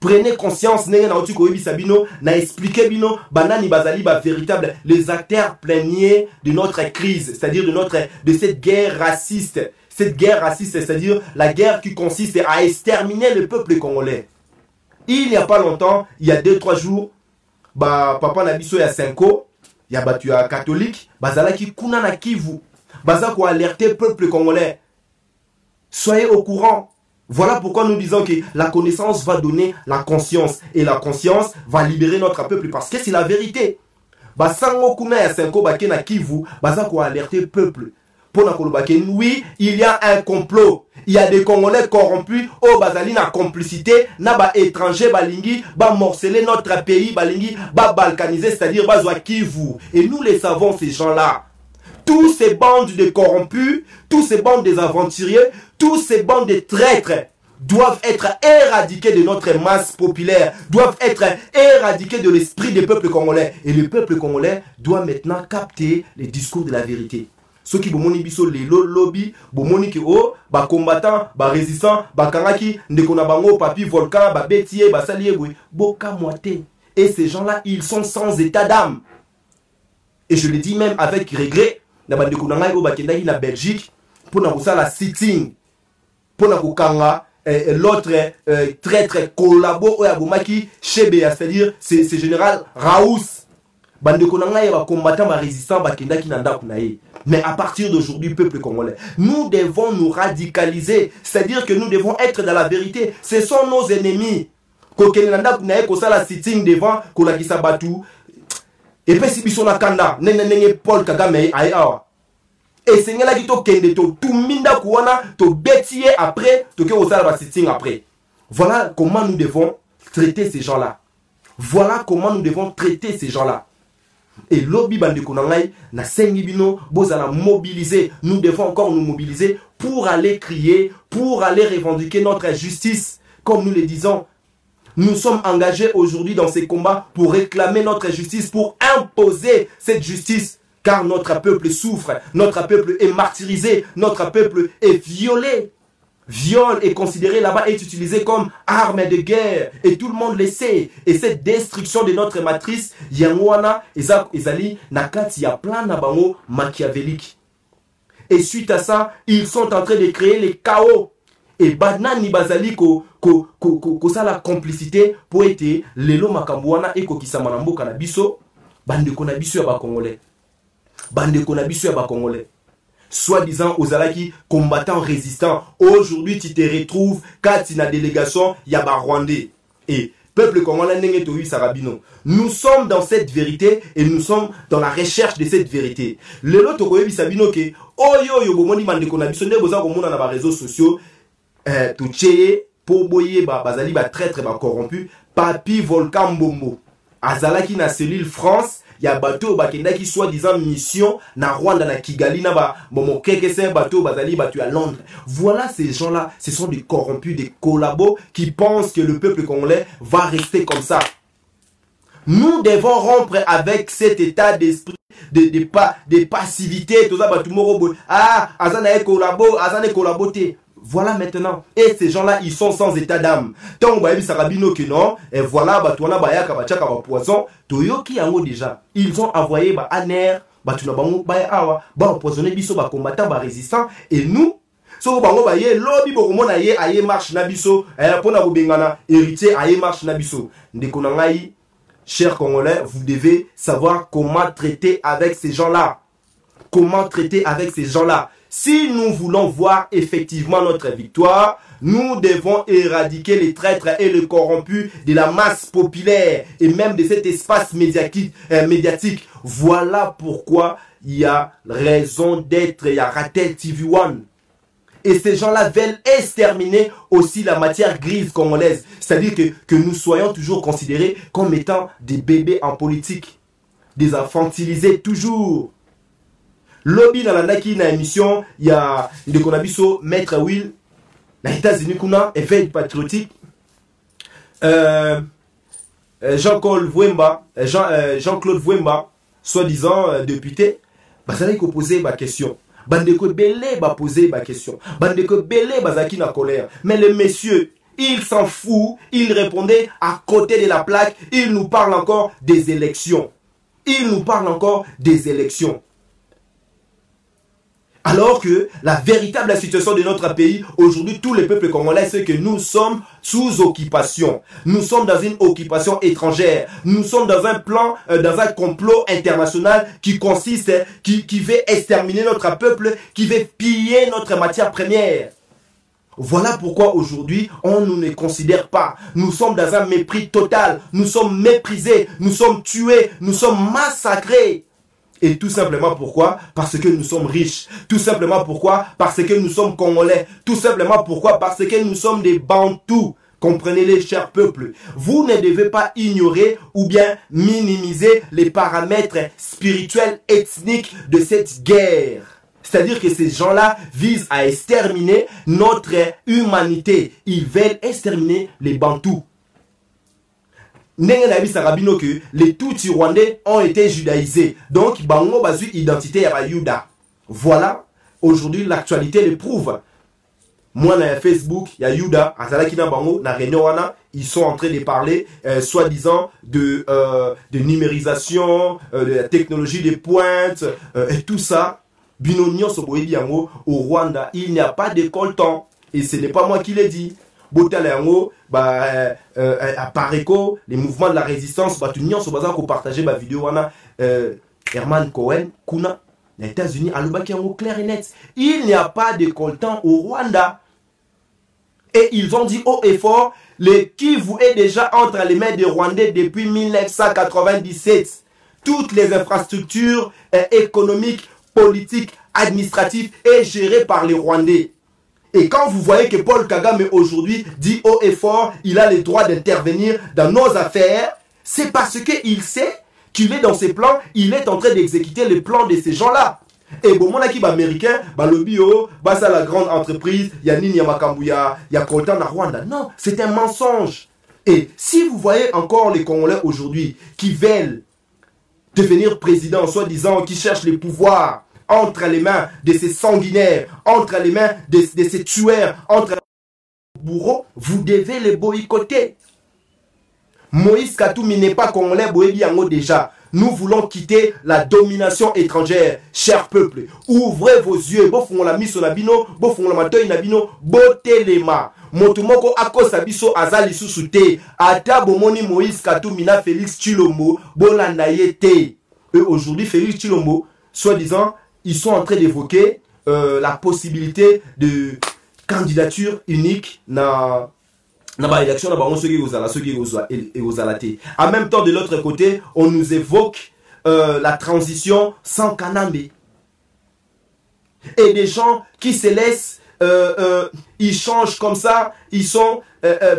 S3: Prenez conscience, nenge na otu koyebi sabino, na expliquer bino, banani bazali ba véritable, les acteurs pléniers de notre crise, c'est-à-dire de cette guerre raciste. Cette guerre raciste, c'est-à-dire la guerre qui consiste à exterminer le peuple congolais. Il n'y a pas longtemps, il y a 2-3 jours, papa na biso ya Senko, ya batu ya catholique, bazalaki kuna na Kivu, bazako alerter peuple congolais. Soyez au courant. Voilà pourquoi nous disons que la connaissance va donner la conscience et la conscience va libérer notre peuple parce que c'est la vérité. Basango kuna ya Senko bake na Kivu, bazako alerter peuple. Oui, il y a un complot. Il y a des Congolais corrompus au bazali na complicité na ba étranger balingi ba morceler notre pays balingi ba balkaniser, c'est-à-dire bazwa Kivu. Et nous les savons, ces gens-là. Tous ces bandes de corrompus, tous ces bandes des aventuriers, tous ces bandes de traîtres doivent être éradiqués de notre masse populaire, doivent être éradiqués de l'esprit du peuple congolais. Et le peuple congolais doit maintenant capter les discours de la vérité. ceux qui bomoni biso les lobby bomoni ki o ba combattant ba résistant ba kangaki ndeko na bango papi volcan ba betier ba salier boka moité. Et ces gens-là, ils sont sans état d'âme. Et je le dis même avec regret, na bandeko na ngai o bakendaki na Belgique pour na la sitting pour na kokanga l'autre traître collabo o ya bomaki chebe, c'est-à-dire c'est général Raous. Bandeko na ngai ba combattant ba résistant bakendaki na ndako na ye. Mais à partir d'aujourd'hui, peuple congolais, nous devons nous radicaliser, c'est-à-dire que nous devons être dans la vérité. Ce sont nos ennemis. Kokenanda na ko sala sitting devant ko la kisa batu et puis si biso na kanda nene Paul Kagame ai awa et sengela ki to kende to tuminda kuona to betier après to ke sala ba sitting après. Voilà comment nous devons traiter ces gens-là. Voilà comment nous devons traiter ces gens-là. Et lobby bandeko na ngai na sengi bino bozala mobiliser. Nous devons encore nous mobiliser pour aller crier, pour aller revendiquer notre justice comme nous le disons. Nous sommes engagés aujourd'hui dans ces combats pour réclamer notre justice, pour imposer cette justice. Car notre peuple souffre, notre peuple est martyrisé, notre peuple est violé. Viol est considéré là-bas, est utilisé comme arme de guerre. Et tout le monde le sait. Et cette destruction de notre matrice, Yangwana, Ezali, Nakati, ya plan nabango machiavélique. Et suite à ça, ils sont en train de créer les chaos. Et banani bazali ko ça la complicité pour être lelo makambouana et ko kisama na mboka na biso bande ko na biso ya ba congolais. Bande ko na biso ya ba congolais. Soi-disant ozalaki combattants résistants. Aujourd'hui tu te retrouves quand tu na délégation ya ba rwandais. Et peuple congolais ndenge to wi sarabino. Nous sommes dans cette vérité et nous sommes dans la recherche de cette vérité. Lelo to koyebi sabino ke oyo yo bomoni bande ko na biso nde boza ko mona na ba réseaux sociaux. Touché pour boyer bazali ba traître ba corrompu papi volcan bombo azalaki na cellule France ya bateau bakendaki soi-disant mission na Rwanda na Kigali na ba bomo keke se bateau bazali batu à Londres. Voilà ces gens-là, ce sont des corrompus, des collabos qui pensent que le peuple congolais va rester comme ça. Nous devons rompre avec cet état d'esprit de passivité tout ça batu moro azana collabo azana collaboté. Voilà maintenant. Et ces gens-là, ils sont sans état d'âme. Tant que vous savez que non, et voilà, batouana bayaka bachaka ba poison, toyoki yango déjà. Ils ont envoyé ba aner, batuna bango ba awa, ba empoisonner biso ba combattant ba résistant et nous so bango ba ye lobby bo mona ye aye marche na biso, pona ko bengana héritier aye marche na biso. Ndeko na ngai, chers Congolais, vous devez savoir comment traiter avec ces gens-là. Comment traiter avec ces gens-là. Si nous voulons voir effectivement notre victoire, nous devons éradiquer les traîtres et les corrompus de la masse populaire et même de cet espace médiatique. Voilà pourquoi il y a raison d'être, il y a Ratel TV1. Et ces gens-là veulent exterminer aussi la matière grise congolaise. C'est-à-dire que nous soyons toujours considérés comme étant des bébés en politique. Des infantilisés toujours. Lobby dans la naki na émission, il y a de konabiso Maître Will, na États-Unis kuna éveil patriotique. Jean-Claude Vouemba, soi-disant député, bazali ko poser ba question. Bandeko belé ba poser ba question. Bandeko belé bazaki na colère. Mais le monsieur, il s'en fout, il répondait à côté de la plaque, il nous parle encore des élections. Il nous parle encore des élections. Alors que la véritable situation de notre pays, aujourd'hui, tous les peuples congolais, c'est que nous sommes sous occupation. Nous sommes dans une occupation étrangère. Nous sommes dans un plan, dans un complot international qui consiste, qui veut exterminer notre peuple, qui veut piller notre matière première. Voilà pourquoi aujourd'hui, on ne nous considère pas. Nous sommes dans un mépris total. Nous sommes méprisés. Nous sommes tués. Nous sommes massacrés. Et tout simplement pourquoi? Parce que nous sommes riches. Tout simplement pourquoi? Parce que nous sommes congolais. Tout simplement pourquoi? Parce que nous sommes des bantous. Comprenez-les, chers peuples. Vous ne devez pas ignorer ou bien minimiser les paramètres spirituels, ethniques de cette guerre. C'est-à-dire que ces gens-là visent à exterminer notre humanité. Ils veulent exterminer les bantous. Les Tutsi rwandais ont été judaïsés. Donc, bango bazu identité ya Yuda. Voilà, aujourd'hui, l'actualité le prouve. Moi, dans Facebook, il y a Yuda, na réunion, ils sont en train de parler, soi-disant, de numérisation, de la technologie des pointes, et tout ça. Au Rwanda, il n'y a pas d'école temps. Et ce n'est pas moi qui l'ai dit. À Pareco, les mouvements de la résistance, partager ma vidéo, Herman Cohen, Kuna, les États-Unis, clair et net. Il n'y a pas d'école temps au Rwanda. Et ils ont dit haut et fort, le Kivu est déjà entre les mains des Rwandais depuis 1997. Toutes les infrastructures économiques, politiques, administratives est gérées par les Rwandais. Et quand vous voyez que Paul Kagame aujourd'hui dit haut et fort, il a le droit d'intervenir dans nos affaires, c'est parce qu'il sait qu'il est dans ses plans, il est en train d'exécuter les plans de ces gens-là. Et bon, mon équipe américain, le bio, ça la grande entreprise, il y a Nini Yamakambuya, il y a Coltan à Rwanda. Non, c'est un mensonge. Et si vous voyez encore les Congolais aujourd'hui qui veulent devenir président, soi-disant, qui cherchent les pouvoirs entre les mains de ces sanguinaires, entre les mains de ces tueurs, entre les mains de bourreaux, vous devez les boycotter. Moïse Katoumi n'est pas Congolais, Boébiango déjà. Nous voulons quitter la domination étrangère, cher peuple. Ouvrez vos yeux. Bofon la miso nabino, bofon la matoy nabino, botelema. Motumoko akosa biso azali susute. Ata bomoni Moïse Katoumi na Félix Tshilombo, bolanda yete. Eux aujourd'hui Félix Tshilombo, soi-disant, ils sont en train d'évoquer la possibilité de candidature unique na élection en même temps, de l'autre côté, on nous évoque la transition sans Kanambe. Et des gens qui se laissent, ils changent comme ça, ils sont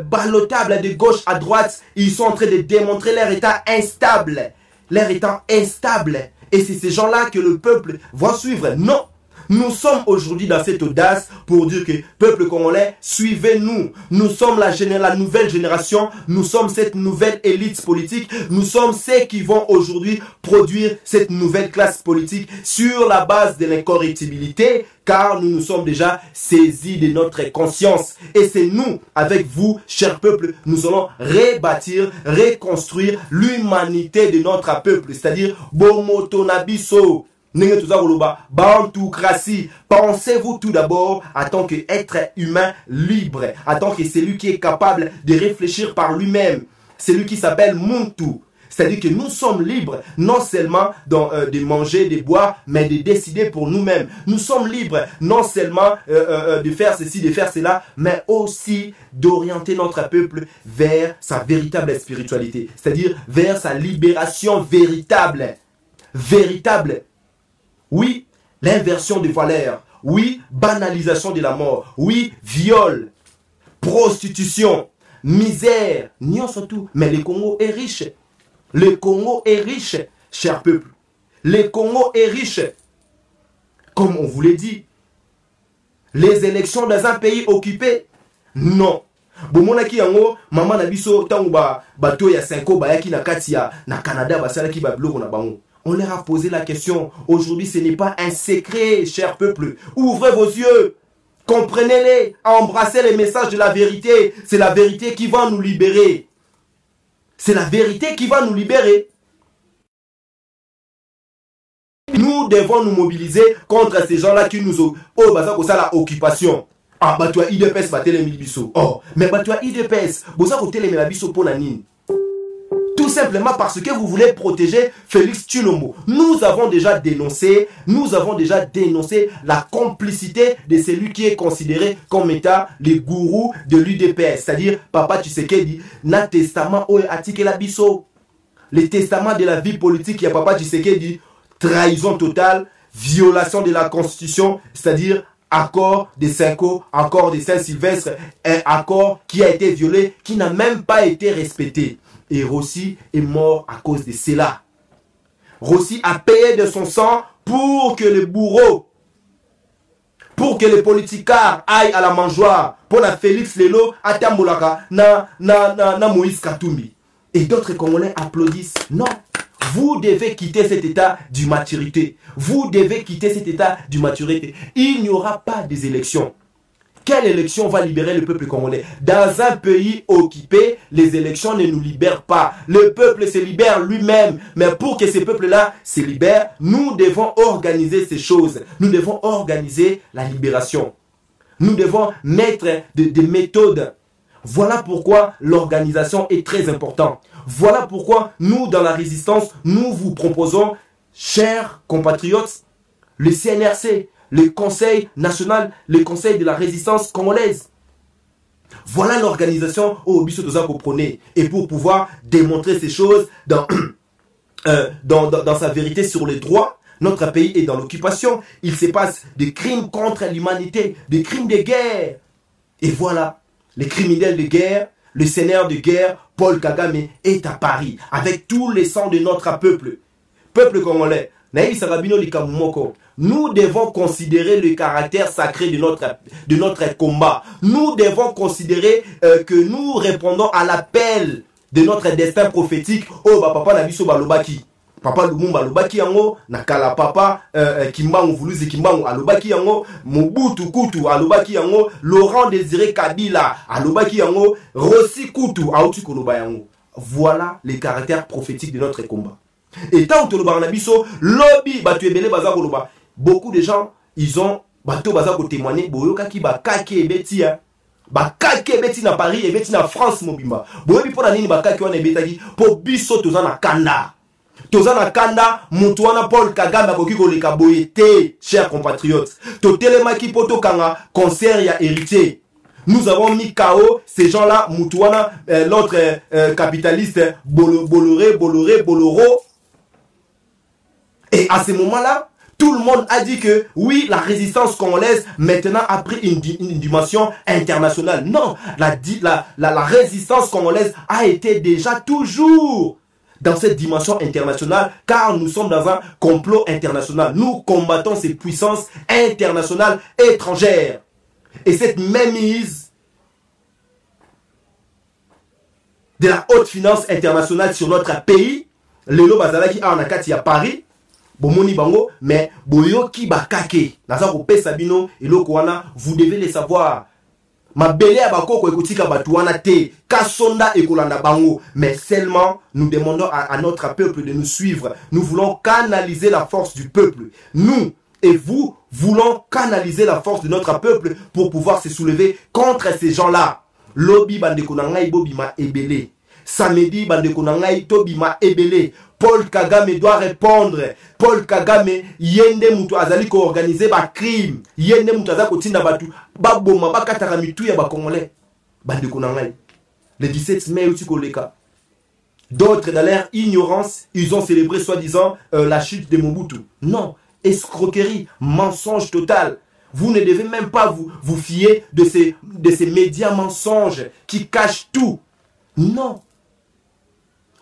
S3: ballottables de gauche à droite, ils sont en train de démontrer leur état instable. Leur état instable. Et c'est ces gens-là que le peuple va suivre. Non! Nous sommes aujourd'hui dans cette audace pour dire que, peuple congolais, suivez-nous. Nous sommes la nouvelle génération, nous sommes cette nouvelle élite politique, nous sommes ceux qui vont aujourd'hui produire cette nouvelle classe politique sur la base de l'incorruptibilité, car nous nous sommes déjà saisis de notre conscience. Et c'est nous, avec vous, cher peuple, nous allons rebâtir, reconstruire l'humanité de notre peuple, c'est-à-dire Bomoto Nabiso. Bantoukratie. Pensez-vous tout d'abord en tant qu'être humain libre, en tant que celui qui est capable de réfléchir par lui-même, celui qui s'appelle Muntu. C'est-à-dire que nous sommes libres, non seulement de manger, de boire, mais de décider pour nous-mêmes. Nous sommes libres, non seulement de faire ceci, de faire cela, mais aussi d'orienter notre peuple vers sa véritable spiritualité. C'est-à-dire vers sa libération véritable. Véritable. Oui, l'inversion des valeurs. Oui, banalisation de la mort. Oui, viol, prostitution, misère. N'y surtout. Mais le Congo est riche. Le Congo est riche, cher peuple. Le Congo est riche. Comme on vous l'a dit. Les élections dans un pays occupé. Non. Bomonaki yango mama na biso tangu bato ya 5 bayaki na kati ya na Canada basalaki ba biloko na bango. On leur a posé la question. Aujourd'hui, ce n'est pas un secret, cher peuple. Ouvrez vos yeux. Comprenez-les. Embrassez les messages de la vérité. C'est la vérité qui va nous libérer. C'est la vérité qui va nous libérer. Nous devons nous mobiliser contre ces gens-là qui nous ont... Oh, bah ça, la occupation. Ah, bah toi, IDPS, bah télé biso. Oh, mais bah toi, IDPS, bah ça, télé biso pour la nini. Tout simplement parce que vous voulez protéger Félix Tshilombo. Nous avons déjà dénoncé la complicité de celui qui est considéré comme état le gourou de l'UDPS. C'est-à-dire, Papa Tshisekedi, na testament ou article la biso. Le testament de la vie politique, il y a Papa Tshisekedi, trahison totale, violation de la Constitution, c'est-à-dire accord des Cinco, accord des Saint-Sylvestre, un accord qui a été violé, qui n'a même pas été respecté. Et Rossi est mort à cause de cela. Rossi a payé de son sang pour que les bourreaux, pour que les politicards aillent à la mangeoire, pour la Félix Lelo, à Tambolaka, na Moïse Katumbi. Et d'autres Congolais applaudissent. Non, Vous devez quitter cet état d'immaturité. Vous devez quitter cet état d'immaturité. Il n'y aura pas des élections. Quelle élection va libérer le peuple congolais? Dans un pays occupé, les élections ne nous libèrent pas. Le peuple se libère lui-même. Mais pour que ces peuples-là se libèrent, nous devons organiser ces choses. Nous devons organiser la libération. Nous devons mettre des méthodes. Voilà pourquoi l'organisation est très importante. Voilà pourquoi nous, dans la résistance, nous vous proposons, chers compatriotes, le CNRC, le Conseil national, le Conseil de la résistance congolaise. Voilà l'organisation au Bisso Toza comprenez. Et pour pouvoir démontrer ces choses dans sa vérité sur les droits, notre pays est dans l'occupation. Il se passe des crimes contre l'humanité, des crimes de guerre. Et voilà, les criminels de guerre, le seigneur de guerre, Paul Kagame, est à Paris, avec tous les sangs de notre peuple. Peuple congolais, nous devons considérer le caractère sacré de notre combat. Nous devons considérer que nous répondons à l'appel de notre destin prophétique. Oh, papa Nabiso Balobaki. Papa Lumumba alobaki yango, nakala papa Kimbangu Vuluzi Kimbangu alobaki yango, Mobutu Kutu alobaki yango, Laurent Désiré Kabila alobaki yango, Rossi Kutu aouti koloba yango. Voilà les caractères prophétiques de notre combat. Et tant que le barnabiso, lobby, batu ebele baza koloba. Beaucoup de gens, ils ont bateau baza ko témoigner, boyoka ki ba kake ebeti ya. Ba kake ebeti na Paris, ebeti na France mobimba. Boyobi pona nini ba kake wana ebetaki po biso toza na kanda. Toza na kanda, mutuana Paul Kagame akoki koleka boyete, chers compatriotes. Totelemaki poto kanga concert ya héritier. Nous avons mis KO ces gens-là, mutuana l'autre capitaliste Bolloré, Bolloro. Et à ce moment-là, tout le monde a dit que oui, la résistance congolaise maintenant a pris une dimension internationale. Non, la résistance congolaise a été déjà toujours dans cette dimension internationale, car nous sommes dans un complot international. Nous combattons ces puissances internationales étrangères. Et cette mainmise de la haute finance internationale sur notre pays, Lelo Bazalaki a en à Paris, Bomoni Bango, mais Boyoki Bakake, Nazako Pesabino, et Lokoana, vous devez le savoir. Ma belle à Bakoko Ekotika Batouana Te, Kasonda et Kolanda Bango. Mais seulement, nous demandons à notre peuple de nous suivre. Nous voulons canaliser la force du peuple. Nous et vous voulons canaliser la force de notre peuple pour pouvoir se soulever contre ces gens-là. Lobi Bandekonangai Bobima Ebele. Samedi Bandekonangai Tobima Ebele. Paul Kagame doit répondre. Paul Kagame, yende mutu azali ko organiser ba crime. Yende mutu azali ko tinda batu. Ba boma ba katara mitu ya ba Congolais. Bandekonangai. Le 17 mai uti koleka. D'autres dans leur ignorance, ils ont célébré soi-disant la chute de Mobutu. Non, escroquerie, mensonge total. Vous ne devez même pas vous fier de ces médias mensonges qui cachent tout. Non.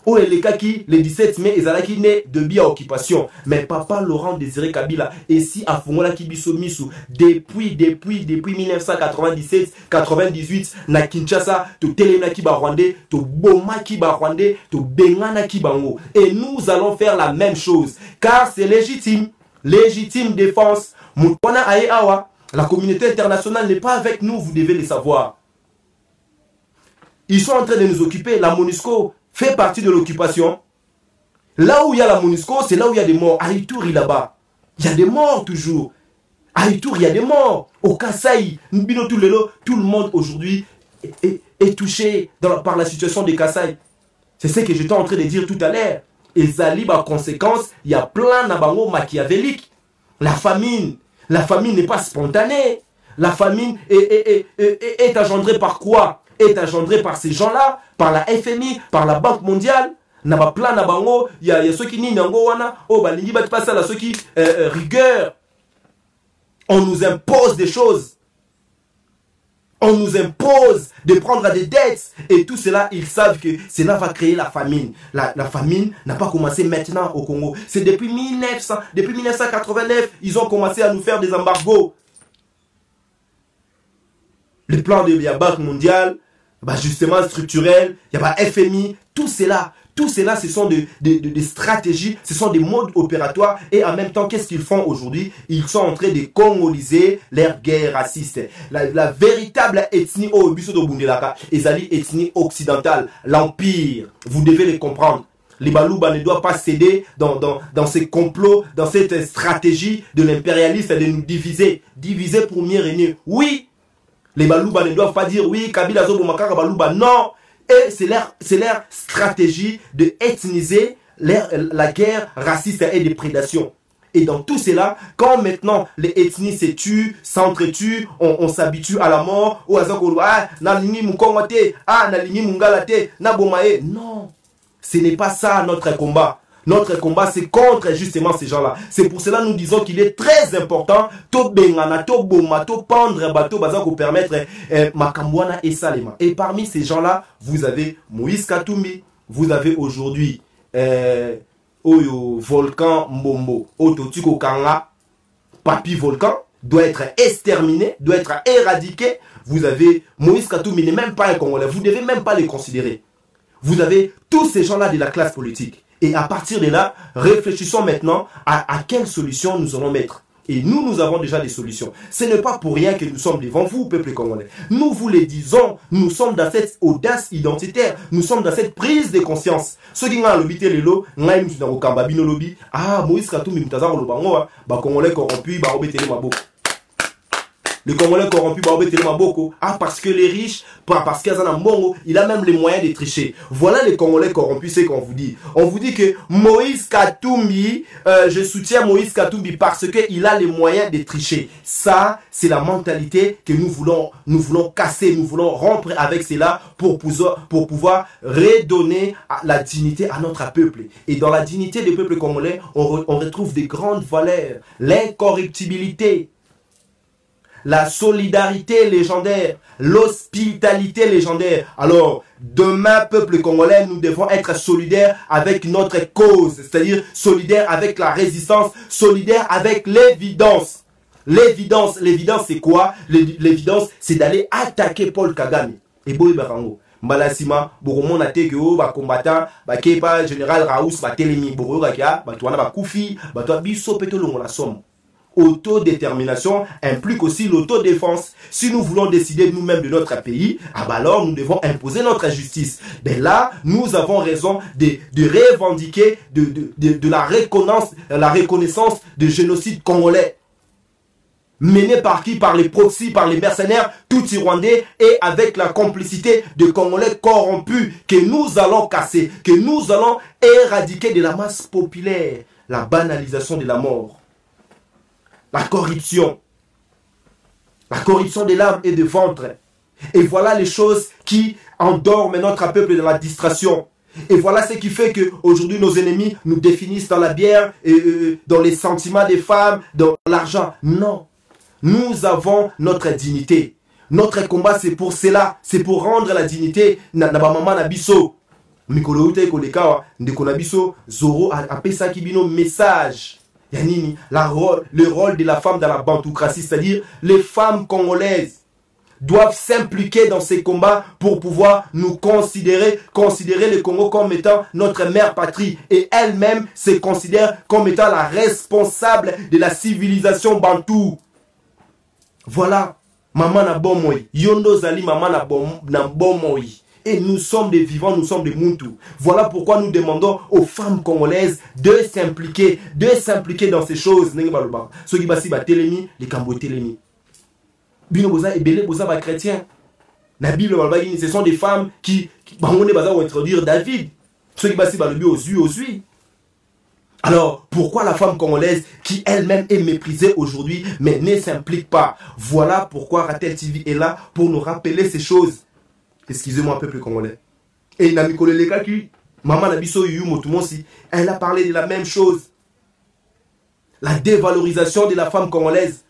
S3: Oh, les cas qui, le 17 mai, ils allaient qui né de bien occupation. Mais papa Laurent Désiré Kabila, et si à Fongola Kibiso Misu, depuis 1997, 98, na Kinshasa, to Telena Kiba Rwandais, to Boma Kiba Rwandais, to Bengana Kibango. Et nous allons faire la même chose. Car c'est légitime. Légitime défense. Moutwana Awa, la communauté internationale n'est pas avec nous, vous devez le savoir. Ils sont en train de nous occuper. La MONUSCO fait partie de l'occupation. Là où il y a la MONUSCO, c'est là où il y a des morts. À Ituri, là-bas, il y a des morts toujours. À Ituri, il y a des morts. Au Kasaï, Mbino Tulelo, tout le monde aujourd'hui est touché par la situation de Kasaï. C'est ce que j'étais en train de dire tout à l'heure. Et Zali, par conséquence, il y a plein d'abango machiavéliques. La famine n'est pas spontanée. La famine est engendrée par quoi? Est engendrée par ces gens-là, par la FMI, par la Banque mondiale. Naba plan na bango, il y a ceux qui n'y nango wana, oh balingi bat pas ça là ceux qui rigueur. On nous impose des choses. On nous impose de prendre des dettes. Et tout cela, ils savent que cela va créer la famine. La famine n'a pas commencé maintenant au Congo. C'est depuis 1989, ils ont commencé à nous faire des embargos. Le plan de la Banque mondiale, bah justement structurel, il y a pas FMI, tout Tout cela, ce sont des stratégies, ce sont des modes opératoires. Et en même temps, qu'est-ce qu'ils font aujourd'hui? Ils sont en train de congoliser leur guerre raciste. La véritable ethnie au Bisodo Bundelaka, ezali ethnie occidentale, l'empire. Vous devez les comprendre. Les Balouba ne doivent pas céder dans ces complots, dans cette stratégie de l'impérialiste de nous diviser. Diviser pour mieux régner. Oui, les Balouba ne doivent pas dire oui, Kabila Zobo Makara Balouba. Non. Et c'est leur stratégie de ethniser la guerre raciste et de prédation. Et dans tout cela, quand maintenant les ethnies se tuent, s'entretuent, on s'habitue à la mort, ou à na lingi mukongate, na lingi mungalate, na bomae. Non. Ce n'est pas ça notre combat. Notre combat, c'est contre justement ces gens-là. C'est pour cela que nous disons qu'il est très important to bengana, to boma, to pendre bateau, baza pour permettre makambwana et salema. Et parmi ces gens-là, vous avez Moïse Katumbi, vous avez aujourd'hui Oyo Volcan Mbombo, Ototuko Kanga, Papi Volcan, doit être exterminé, doit être éradiqué. Vous avez Moïse Katumbi, n'est même pas un Congolais, vous ne devez même pas les considérer. Vous avez tous ces gens-là de la classe politique. Et à partir de là, réfléchissons maintenant à quelle solution nous allons mettre. Et nous avons déjà des solutions. Ce n'est pas pour rien que nous sommes devant vous, peuple congolais. Nous vous le disons, nous sommes dans cette audace identitaire. Nous sommes dans cette prise de conscience. Ceux qui ont lobby lelo, Moïse Katumbi mutaza loba ngoa, ba congolais corrompus, ba obetele maboko. Le Congolais corrompu, parce que les riches, parce qu'il y a un mbongo, il a même les moyens de tricher. Voilà les Congolais corrompus, c'est qu'on vous dit. On vous dit que Moïse Katumbi, je soutiens Moïse Katumbi parce qu'il a les moyens de tricher. Ça, c'est la mentalité que nous voulons casser, nous voulons rompre avec cela pour pouvoir redonner la dignité à notre peuple. Et dans la dignité des peuples congolais, on retrouve des grandes valeurs, l'incorruptibilité, la solidarité légendaire, l'hospitalité légendaire. Alors, demain, peuple congolais, nous devons être solidaires avec notre cause, c'est-à-dire solidaires avec la résistance, solidaires avec l'évidence. L'évidence, c'est quoi? L'évidence, c'est d'aller attaquer Paul Kagame. Et Boy Barango. Mbalasima, Boromon a teke o, ba combattant, ba kepa, général Raous, ba telemi, Boro Gakia, ba tuana ba koufi, ba toi biso petolo la somme. Autodétermination implique aussi l'autodéfense. Si nous voulons décider nous-mêmes de notre pays, alors nous devons imposer notre justice. Mais là, nous avons raison de revendiquer de la reconnaissance du génocide congolais. Mené par qui? Par les proxys, par les mercenaires, tout Rwandais, et avec la complicité de Congolais corrompus que nous allons casser, que nous allons éradiquer de la masse populaire. La banalisation de la mort. La corruption de l'âme et du ventre. Et voilà les choses qui endorment notre peuple dans la distraction. Et voilà ce qui fait que aujourd'hui nos ennemis nous définissent dans la bière, dans les sentiments des femmes, dans l'argent. Non. Nous avons notre dignité. Notre combat, c'est pour cela. C'est pour rendre la dignité. Nabamama Nabiso. Mikolo Ute Kolekawa. Ndekonabiso. Zoro a pesa kibino message. Yanini, le rôle de la femme dans la bantoukratie, c'est-à-dire les femmes congolaises doivent s'impliquer dans ces combats pour pouvoir nous considérer le Congo comme étant notre mère patrie, et elle-même se considère comme étant la responsable de la civilisation bantou. Voilà, maman na bomoi, yondo zali maman na bomoi. Et nous sommes des vivants, nous sommes des Muntu. Voilà pourquoi nous demandons aux femmes congolaises de s'impliquer dans ces choses. Ceux qui basi ba telemi, les cambo telemi. Bino boza et belé boza ba chrétien. La Bible ce sont des femmes qui bangoné baza vont introduire David. Ceux qui basi ba le aux yeux. Alors, pourquoi la femme congolaise qui elle-même est méprisée aujourd'hui mais ne s'implique pas? Voilà pourquoi Ratel TV est là pour nous rappeler ces choses. Excusez-moi, peuple congolais. Et Namikole Lekaki, Maman Nabiso Yu Motumonsi, elle a parlé de la même chose. La dévalorisation de la femme congolaise,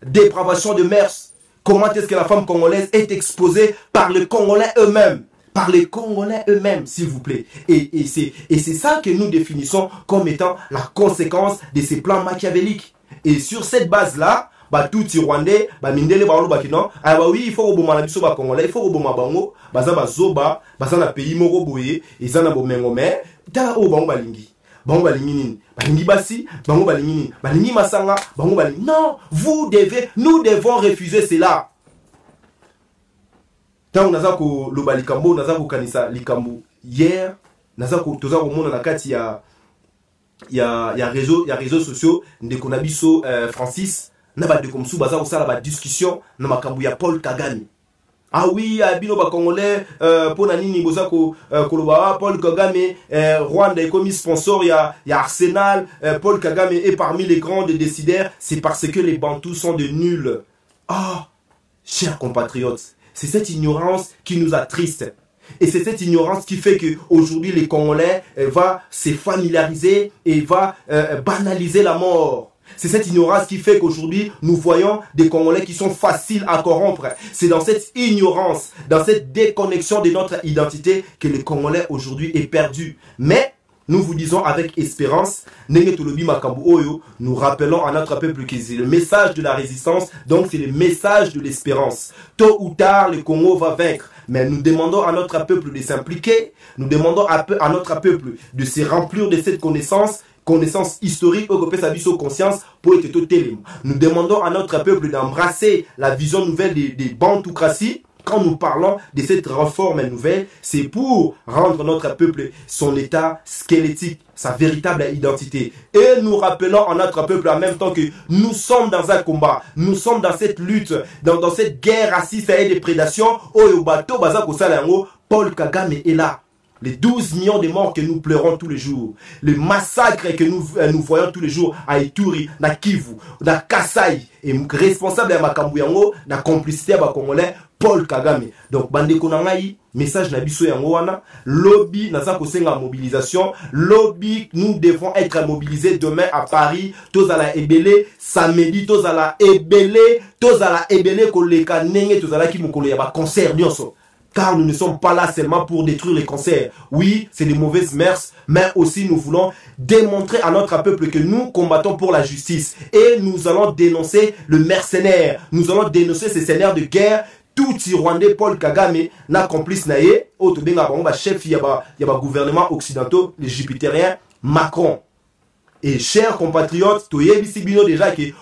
S3: dépravation de mœurs. Comment est-ce que la femme congolaise est exposée par les Congolais eux-mêmes? Par les Congolais eux-mêmes, s'il vous plaît. Et c'est ça que nous définissons comme étant la conséquence de ces plans machiavéliques. Et sur cette base-là, tout Rwandais, mindele ba oloba kino, oui, il faut oboma na biso ba congolais, il faut oboma bango, baza ba zoba, baza na pays moko boye, ezana bo mengome, tala o bango balingi nini balingi basi bango balingi nini balingi masanga bango balingi. Non, nous devons refuser cela. Tant naza ko loba likambo naza ko kanisa likambo hier naza ko toza ko mona na kati ya réseaux sociaux ndeko na biso Francis na ba de comme sou baza ko sala ba discussion na makambo ya Paul Kagame. Ah oui, bino ba congolais pona nini boza ko koloba Paul Kagame Rwanda est comme sponsor ya Arsenal, Paul Kagame est parmi les grands décideurs, c'est parce que les Bantous sont de nuls. Ah, chers compatriotes, c'est cette ignorance qui nous attriste. Et c'est cette ignorance qui fait qu'aujourd'hui les Congolais va se familiariser et va banaliser la mort. C'est cette ignorance qui fait qu'aujourd'hui nous voyons des Congolais qui sont faciles à corrompre. C'est dans cette ignorance, dans cette déconnexion de notre identité que le Congolais aujourd'hui est perdu. Mais nous vous disons avec espérance, nous rappelons à notre peuple que c'est le message de la résistance, donc c'est le message de l'espérance. Tôt ou tard, le Congo va vaincre. Mais nous demandons à notre peuple de s'impliquer, nous demandons à notre peuple de se remplir de cette connaissance historique, conscience pour être totalement. Nous demandons à notre peuple d'embrasser la vision nouvelle des bantoucraties. Quand nous parlons de cette réforme nouvelle, c'est pour rendre notre peuple son état squelettique, sa véritable identité. Et nous rappelons à notre peuple en même temps que nous sommes dans un combat, nous sommes dans cette lutte, dans cette guerre raciste et de prédation. Paul Kagame est là. Les 12 millions de morts que nous pleurons tous les jours, les massacres que nous voyons tous les jours à Ituri, na Kivu, na Kasai, et responsable de Makambu yango, na complicité avec Congolais, Paul Kagame. Donc, bandeko nangai, message na biso yango wana, lobby naza kosenga mobilisation, lobby nous devons être mobilisés demain à Paris, tozala ebele, samedi tozala ebele koleka nenge tozala ki mukolo ya ba concert nyonso. Car nous ne sommes pas là seulement pour détruire les cancers. Oui, c'est des mauvaises mœurs, mais aussi nous voulons démontrer à notre peuple que nous combattons pour la justice. Et nous allons dénoncer le mercenaire. Nous allons dénoncer ces seigneurs de guerre. Tout Rwandais Paul Kagame n'a complice naïe. Autre chef, il y a gouvernement occidentaux, les jupitériens, Macron. Et chers compatriotes, toyebi sibino déjà que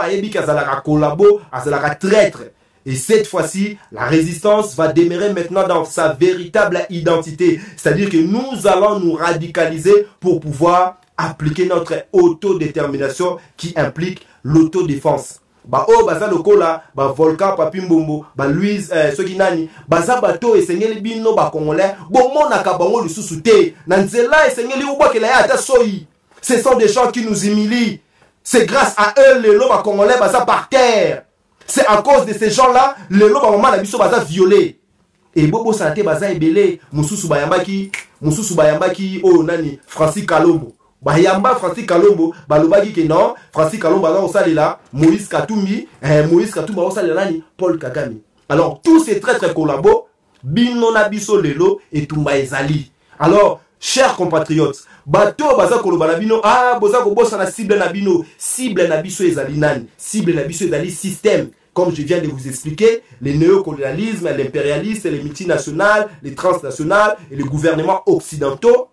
S3: ayebi kazalaka collabo, azalaka traître. Et cette fois-ci, la résistance va demeurer maintenant dans sa véritable identité. C'est-à-dire que nous allons nous radicaliser pour pouvoir appliquer notre autodétermination qui implique l'autodéfense. Baza lokola, Volcan, Papi Mbombo, Louise, Sokinani, Baza Bato, Esengeli Bino, Congolais, Bomona Kabango, le sous-souté, Nanzela, Esengeli Ubakela, Ata Soyi. Ce sont des gens qui nous humilient. C'est grâce à eux, les lots Congolais, Baza par terre. C'est à cause de ces gens-là, les lots moment la biso baza violé. Et Bobo Santé baza ebele, Mususu Bayambaki, oh nani, Francis Kalombo. Bayamba Francis Kalombo, balobaki que non, Francis Kalombo baza osalela, Moïse Katumbi osalela nani, Paul Kagame. Alors tous ces traîtres collabos, bino na biso lelo et tumba ezali. Alors chers compatriotes, bato baza koloba na bino, boza ko bossa na cible na bino, cible na biso ezali nani, cible na biso ezali système. Comme je viens de vous expliquer, les néocolonialismes, l'impérialisme, les multinationales, les transnationales et les gouvernements occidentaux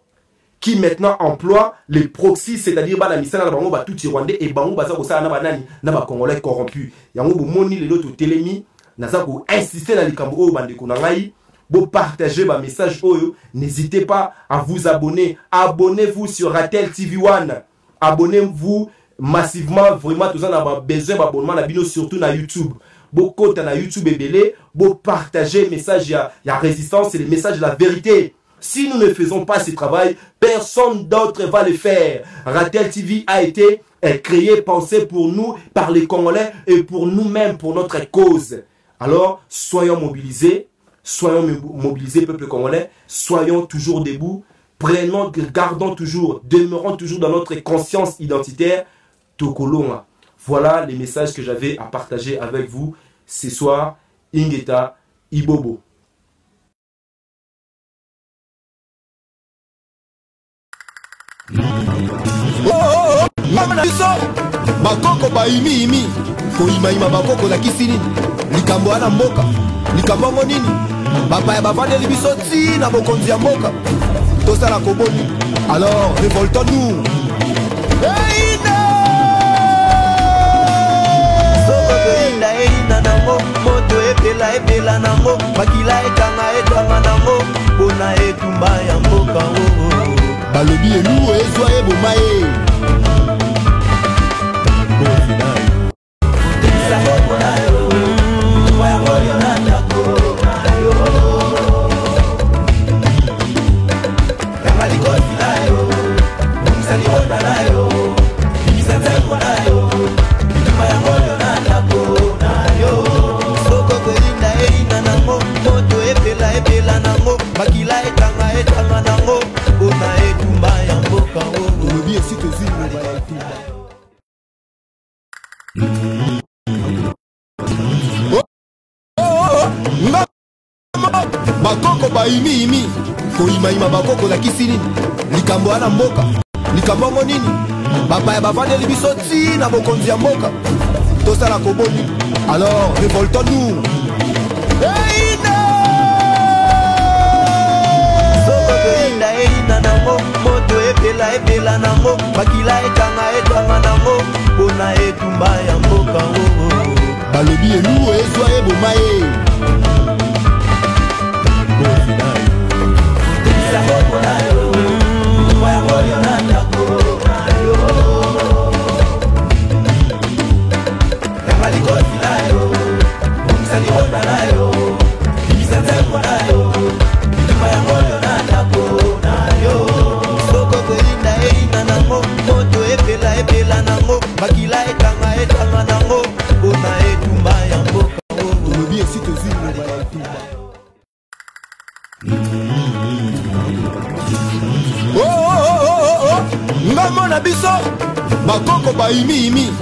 S3: qui maintenant emploient les proxys, c'est-à-dire la misala na bango ba tout Rwandais et bango baza ko sala na banani na ba congolais corrompus. Yango bo moni le loto telemi, naza ko insister na likambo o bandeko na ngai. Vous partagez ma message, n'hésitez pas à vous abonner. Abonnez-vous sur Ratel TV One. Abonnez-vous massivement. Vraiment, tout ça, on a besoin d'abonnement, surtout sur YouTube. Beaucoup de YouTube est belé. Vous partagez le message, il y a résistance, c'est le message de la vérité. Si nous ne faisons pas ce travail, personne d'autre va le faire. Ratel TV a été créé, pensé pour nous, par les Congolais et pour nous-mêmes, pour notre cause. Alors, soyons mobilisés. Soyons mobilisés, peuple congolais, soyons toujours debout, gardons toujours, demeurons toujours dans notre conscience identitaire, Tokolonga. Voilà les messages que j'avais à partager avec vous ce soir. Ingeta Ibobo.
S2: Bakoko baimi imi koima ima bakoko la kisini likambo ana mboka likambo nini bapaya bavandeli biso ti na bokonzi ya mboka tosala koboni. Alors révoltons-nous.
S1: Moto epela nango makila etanga nango pona etumba ya mboka
S2: balobi elu ezwa eboma ye bakoko baimi koyimayima bakoko lakisi nini likambo wana mboka likambo ngo nini bapaya bavandeli biso ti na bokonzi ya mboka tosala koboni. Alors révoltons-nous.
S1: Moto epela nango makila etanga nango pona etumba ya mboka
S2: balobi elu ezwa eboma ye
S1: makila etanga nango pona etumba ya mboka
S2: tolobi esi tozwi ngambo na biso bakoko baimi